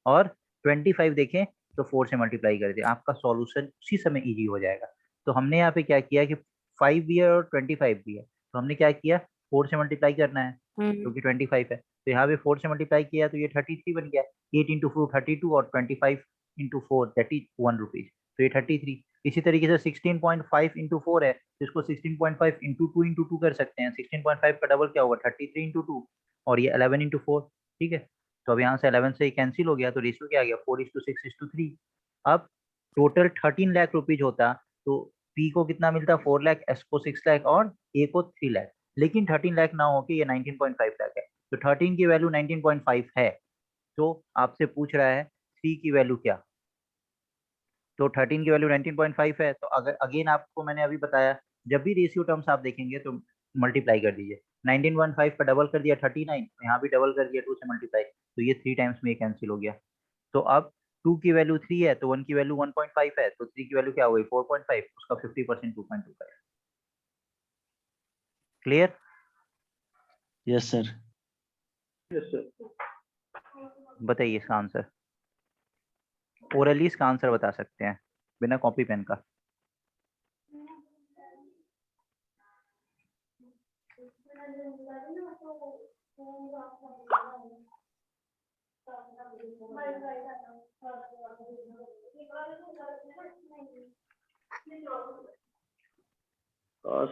और 25 देखें तो 4 से मल्टीप्लाई कर दे, आपका सॉल्यूशन उसी समय इजी हो जाएगा। तो हमने यहाँ पे क्या किया कि 5 भी है और 25 भी है, तो हमने क्या किया 4 से मल्टीप्लाई करना है क्योंकि 25 है, तो यहाँ पे 4 से मल्टीप्लाई किया तो ये 33 बन गया, 8 इंटू 4 32 और 25 इंटू 4 दैट इज 1 रुपीज, तो ये 33। इसी तरीके से 16.5 इंटू 4 है, तो इसको 16.5 इंटू 2 इंटू 2 कर सकते हैं, 16.5 का डबल क्या होगा 33 इंटू 2, और ये 11 इंटू 4। ठीक है, तो अब यहाँ से 11 से कैंसिल हो गया, तो रेशियो क्या आ गया 4:6:3। अब टोटल 13 लाख रुपीज होता तो P को कितना मिलता है 4 लाख, S को 6 लाख और A को 3 लाख, लेकिन 13 लाख ना हो के ये 19.5 लाख है। तो 13 की वैल्यू 19.5 है, तो आपसे पूछ रहा है 3 की वैल्यू क्या। तो 13 की वैल्यू 19.5 है, तो अगर अगेन आपको मैंने अभी बताया, जब भी रेशियो टर्म्स आप देखेंगे तो मल्टीप्लाई कर दीजिए। 19.5 का डबल कर दिया 39, यहाँ भी डबल कर दिया 2 से मल्टीप्लाई, तो ये 3 टाइम्स में ये कैंसिल हो गया। तो अब 2 की वैल्यू 3 है तो 1 की वैल्यू 1.5 है, तो 3 की वैल्यू क्या हो गई 4.5, उसका 50% 2.25। Clear? Yes sir. Yes sir. बताइए इसका आंसर, ओरली इसका आंसर बता सकते हैं बिना कॉपी पेन का।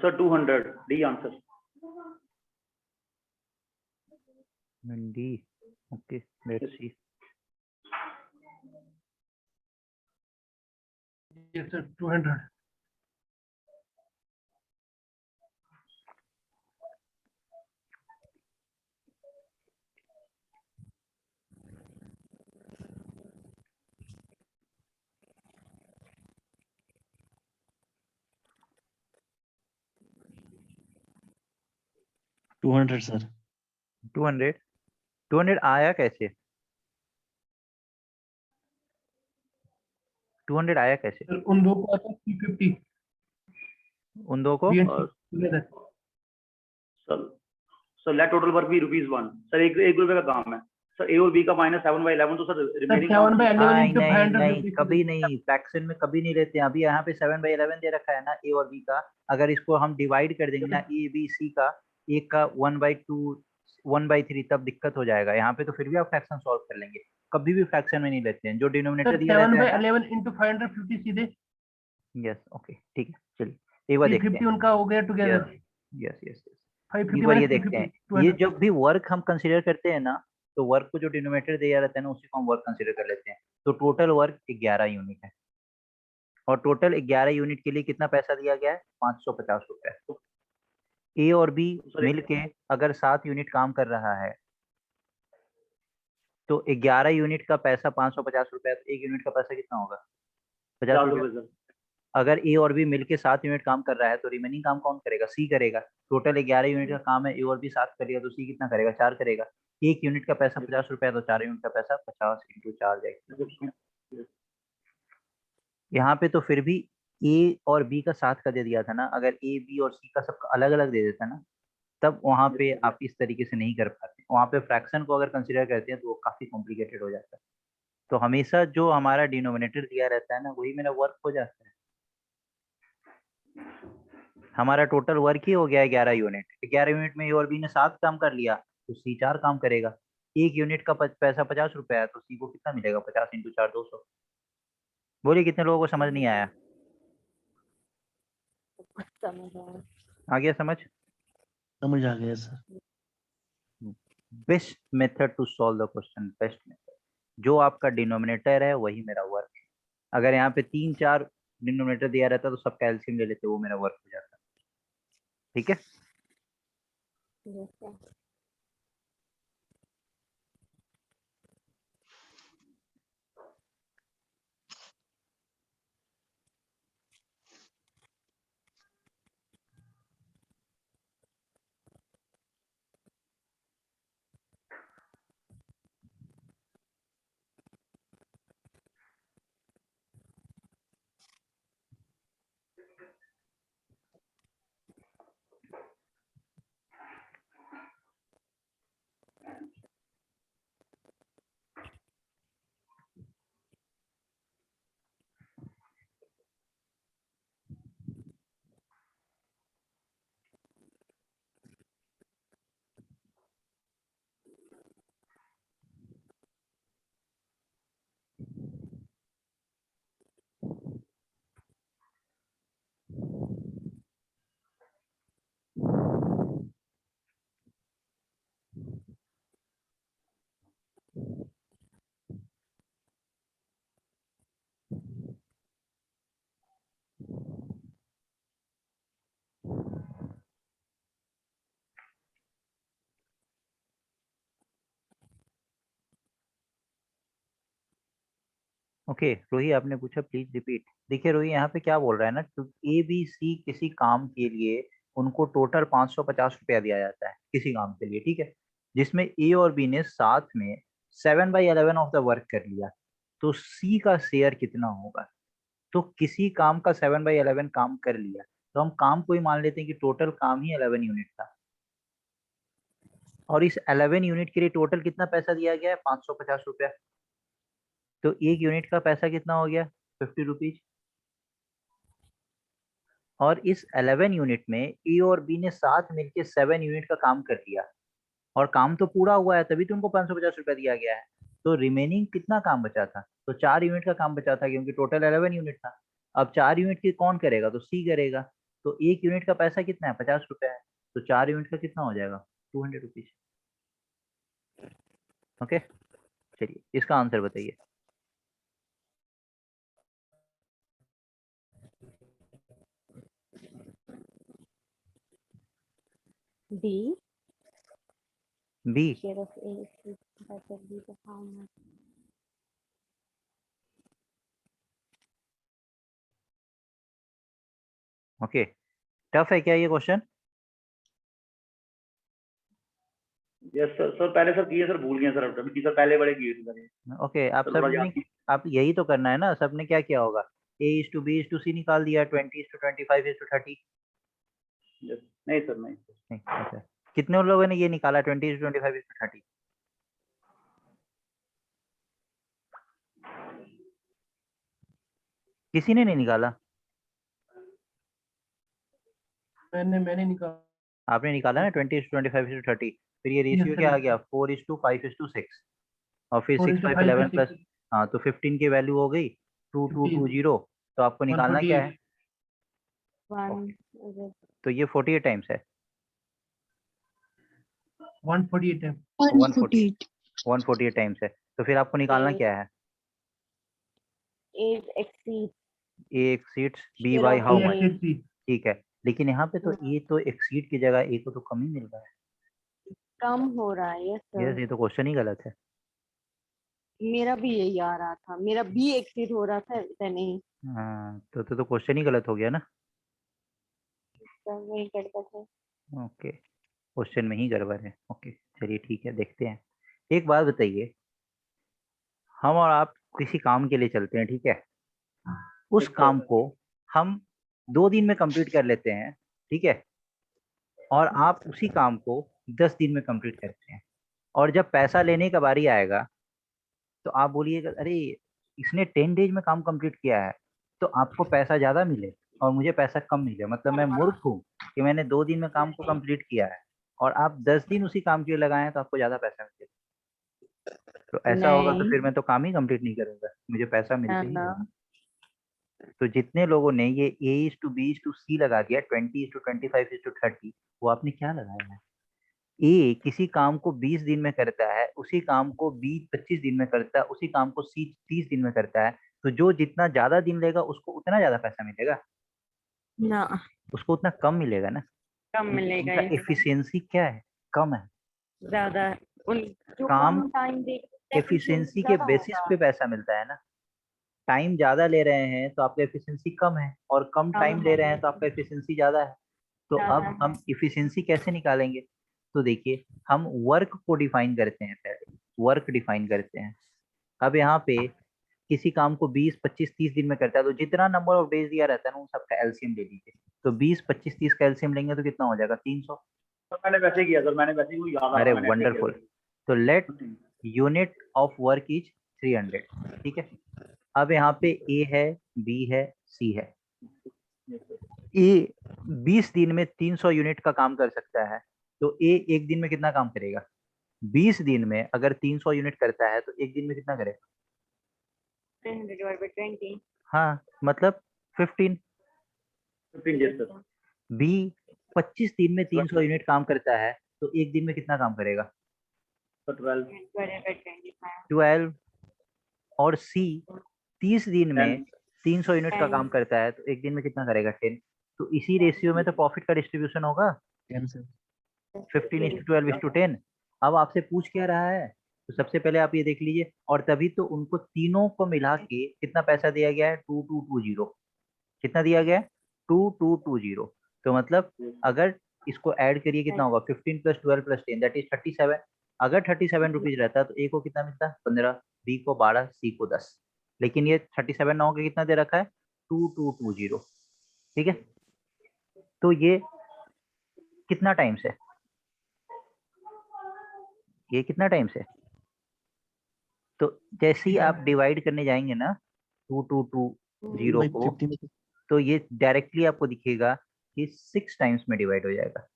Sir 200 D answer. D, okay let's see. Yes, sir. 200. Sir 200 आया कैसे? 200 आया कैसे? Sir, उन दो को आता है 350 उन दो को B and C together. Sir sir let total work be ₹1। Sir एक रुपए का काम है सर, ए और बी का -7/11, तो सर Sir, रिमेनिंग 7/11 नहीं into नहीं 500 नहीं, rupees. कभी नहीं, फ्रैक्शन में कभी नहीं लेते हैं। अभी यहाँ पे 7/11 दे रखा है ना ए और बी का, अगर इसको हम डिवाइड कर देंगे ना ए बी सी का, एक का 1/2 1/3, तब दिक्कत हो जाएगा। यहाँ पे तो फिर भी आप फ्रैक्शन सॉल्व कर लेंगे, कभी भी फ्रैक्शन में नहीं लेते हैं। जो Sir, डिनोमिनेटर दिया रहता है ना, 7/11 into 550 सीधे यस ओके ठीक है, चलिए एक बार देखते 350 हैं। उनका हो गया टुगेदर। यस यस यस, 550 एक बार ये minus देखते 350 हैं। ये 200. जब भी वर्क हम कंसीडर करते हैं ना, तो वर्क को जो डिनोमिनेटर दिया रहता है ना, उसी को हम वर्क कंसीडर कर लेते हैं। तो टोटल वर्क 11 यूनिट है, और टोटल 11 यूनिट के लिए कितना पैसा दिया गया है 550 रुपए। ए और बी सर मिल के अगर 7 यूनिट काम कर रहा है, तो 11 यूनिट का पैसा 550 रुपए है, तो एक यूनिट का पैसा कितना होगा 50 4 रुपए। रुपए सर। अगर ए और बी मिलके 7 यूनिट काम कर रहा है, तो रिमेनिंग काम कौन करेगा, सी करेगा। टोटल 11 यूनिट का काम है, ए और बी 7 करेगा, तो सी कितना करेगा 4 करेगा। एक यूनिट का पैसा 50 रुपए है, तो 4 यूनिट का पैसा 50 × 4 जाएगा। यहाँ पे तो फिर भी ए और बी का 7 का दे दिया था ना, अगर ए बी और सी का सबका अलग अलग दे देता ना, तब वहाँ पे आप इस तरीके से नहीं कर पाते। वहाँ पे फ्रैक्शन को अगर कंसिडर करते हैं तो वो काफी कॉम्प्लिकेटेड हो जाता है। तो हमेशा जो हमारा डिनोमिनेटर दिया रहता है ना, वही मेरा वर्क हो जाता है। हमारा टोटल वर्क ही हो गया 11 यूनिट। 11 यूनिट में ए और बी ने 7 काम कर लिया, तो सी 4 काम करेगा। एक यूनिट का पैसा 50 रुपए है, तो सी को कितना मिलेगा 50 × 4 200। बोलिए कितने लोगों को समझ नहीं आया? आ गया समझ? समझ आ गया sir. Best method to solve the question, best method, जो आपका डिनोमिनेटर है वही मेरा वर्क है। अगर यहाँ पे 3-4 डिनोमिनेटर दिया रहता तो सब कैल्शियम ले लेते, वो मेरा वर्क हो जाता। ठीक है। ओके रोही आपने पूछा प्लीज रिपीट। देखिए रोही यहाँ पे क्या बोल रहा है ना, ए बी सी किसी काम के लिए उनको टोटल 550 रुपया दिया जाता है किसी काम के लिए, ठीक है, जिसमें ए और बी ने साथ में 7/11 ऑफ द वर्क कर लिया, तो सी का शेयर कितना होगा। तो किसी काम का 7/11 काम कर लिया, तो हम काम को ही मान लेते हैं कि टोटल काम ही 11 यूनिट था, और इस 11 यूनिट के लिए टोटल कितना पैसा दिया गया है, 550 रुपया। तो एक यूनिट का पैसा कितना हो गया, 50 रुपीज। और इस 11 यूनिट में ए और बी ने साथ मिलकर 7 यूनिट का काम कर लिया, और काम तो पूरा हुआ है, तभी तो उनको 550 रुपया दिया गया है। तो रिमेनिंग कितना काम बचा था, तो 4 यूनिट का काम बचा था, क्योंकि टोटल 11 यूनिट था। अब 4 यूनिट की कौन करेगा, तो सी करेगा। तो एक यूनिट का पैसा कितना है, 50 रुपया है, तो 4 यूनिट का कितना हो जाएगा, 200 रुपीज। ओके चलिए इसका आंसर बताइए। B. B. Share of A is better B the how much? Okay tough है क्या ये क्वेश्चन। यस सर, सर पहले सर किए, सर भूल गए सर, अभी सर पहले बड़े किए थे सर ये। ओके आप सर थोड़ा सबने, याद कीजिए। आप यही तो करना है ना, सबने क्या किया होगा, A/B/C निकाल दिया, 20:25:30। यस, नहीं सर नहीं सर। नहीं अच्छा, कितने लोगों ने ये निकाला 20:25:30। किसी ने नहीं निकाला। मैंने निकाला। आपने निकाला ना 20:25:30। फिर ये रेशियो Yes, क्या आ sir. गया, 4:5:6, और फिर 6 5 4:5 11 to प्लस, 6, हाँ तो 15 की वैल्यू हो गई 15, 2220। तो आपको निकालना क्या है, 1 तो ये 48 टाइम्स है, 148 टाइम 148 टाइम्स है। तो फिर आपको निकालना Eight. क्या है, is exceeds A exceeds B share by of how A. Much. ठीक है, लेकिन यहाँ पे तो हाँ। ए तो एक्सीड की जगह ए को तो कम ही मिल रहा है। कम हो रहा है। यस यस सर, ये तो क्वेश्चन ही गलत है। मेरा भी यही आ रहा था, मेरा भी एक्सीड हो रहा था, ऐसा नहीं हाँ तो क्वेश्चन ही गलत हो गया ना। सर, वही करता था। ओके क्वेश्चन में ही गड़बड़ है। ओके चलिए ठीक है, देखते हैं। एक बात बताइए, हम और आप किसी काम के लिए चलते हैं, ठीक है, उस ठीक काम सर। को हम 2 दिन में कंप्लीट कर लेते हैं, ठीक है, और आप उसी काम को 10 दिन में कंप्लीट करते हैं, और जब पैसा लेने का बारी आएगा तो आप बोलिएगा अरे इसने 10 डेज में काम कंप्लीट किया है, तो आपको पैसा ज्यादा मिले और मुझे पैसा कम मिले, मतलब मैं मूर्ख हूँ कि मैंने 2 दिन में काम को कंप्लीट किया है और आप 10 दिन उसी काम के लिए लगाए हैं, तो आपको ज्यादा पैसा मिले। तो ऐसा होगा तो नहीं फिर मैं तो काम ही कंप्लीट नहीं करूंगा, मुझे पैसा ना मिलते ही ना, होगा। तो जितने लोगों ने ये A/B/C लगा दिया 20:25:30, वो आपने क्या लगाया है, ए किसी काम को 20 दिन में करता है, उसी काम को बी 25 दिन में करता है, उसी काम को सी 30 दिन में करता है, तो जो जितना ज्यादा दिन लेगा उसको उतना ज्यादा पैसा मिलेगा, ना उसको उतना कम मिलेगा ना। कम मिलेगा। उनका ये एफिशिएंसी क्या है, कम है। ज्यादा उन जो काम कम टाइम देगा एफिशिएंसी के ज्यादा बेसिस होगा। पे पैसा मिलता है ना। टाइम ज्यादा ले रहे हैं तो आपका एफिशिएंसी कम है, और कम कम टाइम ले है रहे हैं तो आपका एफिशिएंसी ज्यादा है। तो ज्यादा अब हम इफिशिएंसी कैसे निकालेंगे, तो देखिए हम वर्क को डिफाइन करते हैं, पहले वर्क डिफाइन करते हैं। अब यहाँ पे किसी काम को 20 25 30 दिन में करता है, तो जितना नंबर ऑफ डेज दिया रहता है ना उन सबका एलसीएम ले लीजिए। तो 20 25 30 का एलसीएम लेंगे तो कितना हो जाएगा, 300। सर मैंने वैसे ही किया सर, मैंने वैसे ही वो याद आ अरे रहा, मैंने ऐसे ही वंडरफुल। तो लेट किया। यूनिट ऑफ वर्क इज 300, ठीक है। अब यहाँ पे ए है, बी है, सी है। ए 20 दिन में 300 यूनिट का काम कर सकता है, तो ए एक दिन में कितना काम करेगा, 20 दिन में अगर 300 यूनिट करता है तो एक दिन में कितना करेगा, 300 divided by 20। हाँ मतलब 15। 15 डेज सर। बी 25 दिन में 300 यूनिट काम करता है, तो एक दिन में कितना काम करेगा, सर 12 divided by 25। 12। और सी 30 दिन में 10 300 यूनिट का काम करता है, तो एक दिन में कितना करेगा, 10। तो इसी रेशियो में तो प्रॉफिट का डिस्ट्रीब्यूशन होगा, 15:12:10। अब आपसे पूछ क्या रहा है तो सबसे पहले आप ये देख लीजिए, और तभी तो उनको तीनों को मिला के कितना पैसा दिया गया है, 2220। कितना दिया गया है, 2220। तो मतलब अगर इसको ऐड करिए कितना होगा, 15 + 12 + 10 दैट इज 37। अगर 37 रुपीज रहता तो ए को कितना मिलता, 15, बी को 12, सी को 10। लेकिन ये 37 ना होकर कितना दे रखा है, 2220। ठीक है, तो ये कितना टाइम से, ये कितना टाइम से, तो जैसे ही आप डिवाइड करने जाएंगे ना 2220 को, 50 तो ये डायरेक्टली आपको दिखेगा कि 6 टाइम्स में डिवाइड हो जाएगा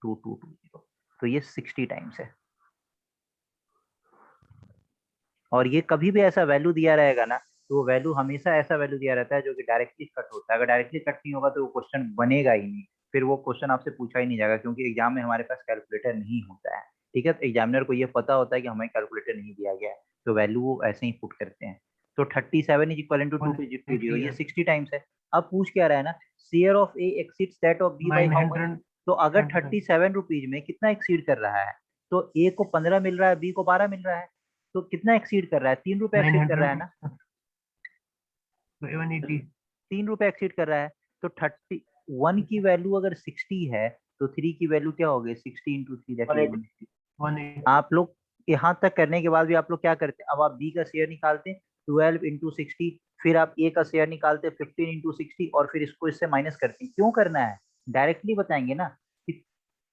2220। तो ये 60 टाइम्स है। और ये कभी भी ऐसा वैल्यू दिया रहेगा ना, तो वो वैल्यू हमेशा ऐसा वैल्यू दिया रहता है जो कि डायरेक्टली कट होता है। अगर डायरेक्टली कट नहीं होगा तो वो क्वेश्चन बनेगा ही नहीं, फिर वो क्वेश्चन आपसे पूछा ही नहीं जाएगा, क्योंकि एग्जाम में हमारे पास कैलकुलेटर नहीं होता है। ठीक है, तो एग्जामिनर को ये पता होता है कि हमें कैलकुलेटर नहीं दिया गया है, तो वैल्यू वो ऐसे ही पुट करते हैं। तो 37 = 2220, ये 60 टाइम्स है। अब पूछ क्या रहा है ना, share of A exceeds that of B by how much. तो अगर 37 रुपीज में कितना एक्सीड कर रहा है, तो ए को 15 मिल रहा है, बी को 12 मिल रहा है, तो कितना एक्सीड कर रहा है, 3 रुपए एक्सीड कर रहा है ना, 3 रुपए एक्सीड कर रहा है। तो 31 की वैल्यू अगर 60 है, तो 3 की वैल्यू क्या होगी, 60 × 3 दैट इज 180। आप लोग यहाँ तक करने के बाद भी आप लोग क्या करते हैं, अब आप बी का शेयर निकालते हैं 12 × 60, फिर आप ए का शेयर निकालते हैं 15 × 60, और फिर इसको इससे माइनस करते हैं। क्यों करना है, डायरेक्टली बताएंगे ना कि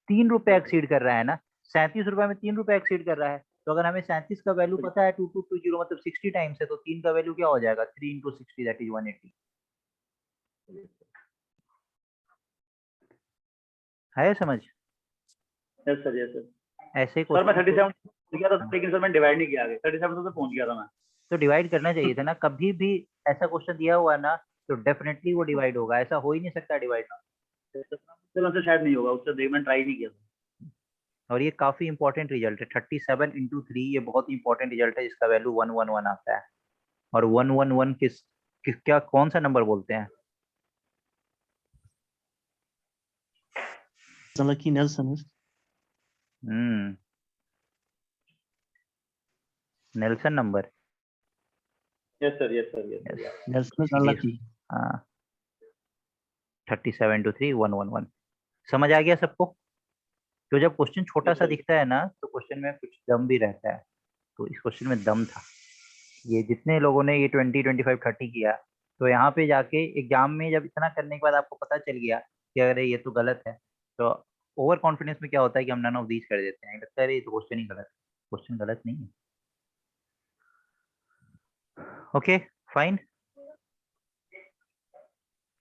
3 रुपए एक्सीड कर रहा है ना, 37 रुपए में 3 रुपए एक्सीड कर रहा है। तो अगर हमें 37 का वैल्यू पता है 2220 मतलब 60 टाइम्स है, तो 3 का वैल्यू क्या हो जाएगा, 3 × 60 दैट इज 180। है समझ? Yes sir, yes sir. ऐसे सर मैं क्वेश्चन 37 किया था, लेकिन सर मैंने डिवाइड नहीं किया आगे, 37 से फोन किया था मैं। तो डिवाइड करना चाहिए था ना, कभी भी ऐसा क्वेश्चन दिया हुआ ना तो डेफिनेटली वो डिवाइड होगा, ऐसा हो ही नहीं सकता डिवाइड ना। सर हमसे शायद नहीं होगा, उससे देख मैंने ट्राई नहीं किया था। और ये काफी इंपॉर्टेंट रिजल्ट है, 37 × 3 ये बहुत इंपॉर्टेंट रिजल्ट है, जिसका वैल्यू 111 आता है। और 111 किस क्या कौन सा नंबर बोलते हैं, Lucky Nelson is Nelson number. Yes sir, yes sir, yes sir. Nelson is unlucky. हाँ, 37 × 3 111। समझ आ गया सबको? तो जब क्वेश्चन छोटा सा दिखता है ना, तो क्वेश्चन में कुछ दम भी रहता है, तो इस क्वेश्चन में दम था। ये जितने लोगों ने ये 20, 25, 30 किया, तो यहाँ पे जाके एग्जाम में जब इतना करने के बाद आपको पता चल गया कि अरे ये तो गलत है, तो ओवर कॉन्फिडेंस में क्या होता है कि हम नन ऑफ दीज कर देते हैं, लगता है ये तो क्वेश्चन ही गलत है। क्वेश्चन गलत नहीं है। ओके फाइन,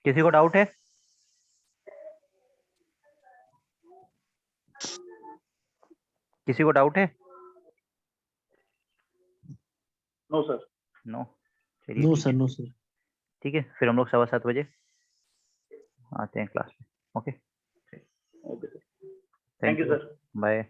किसी को डाउट है? किसी को डाउट है? No sir. नो, चलिए No ठीक sir, है। no sir. ठीक है, फिर हम लोग 7:15 बजे आते हैं क्लास में। Okay okay sir, thank thank you you, sir. Bye.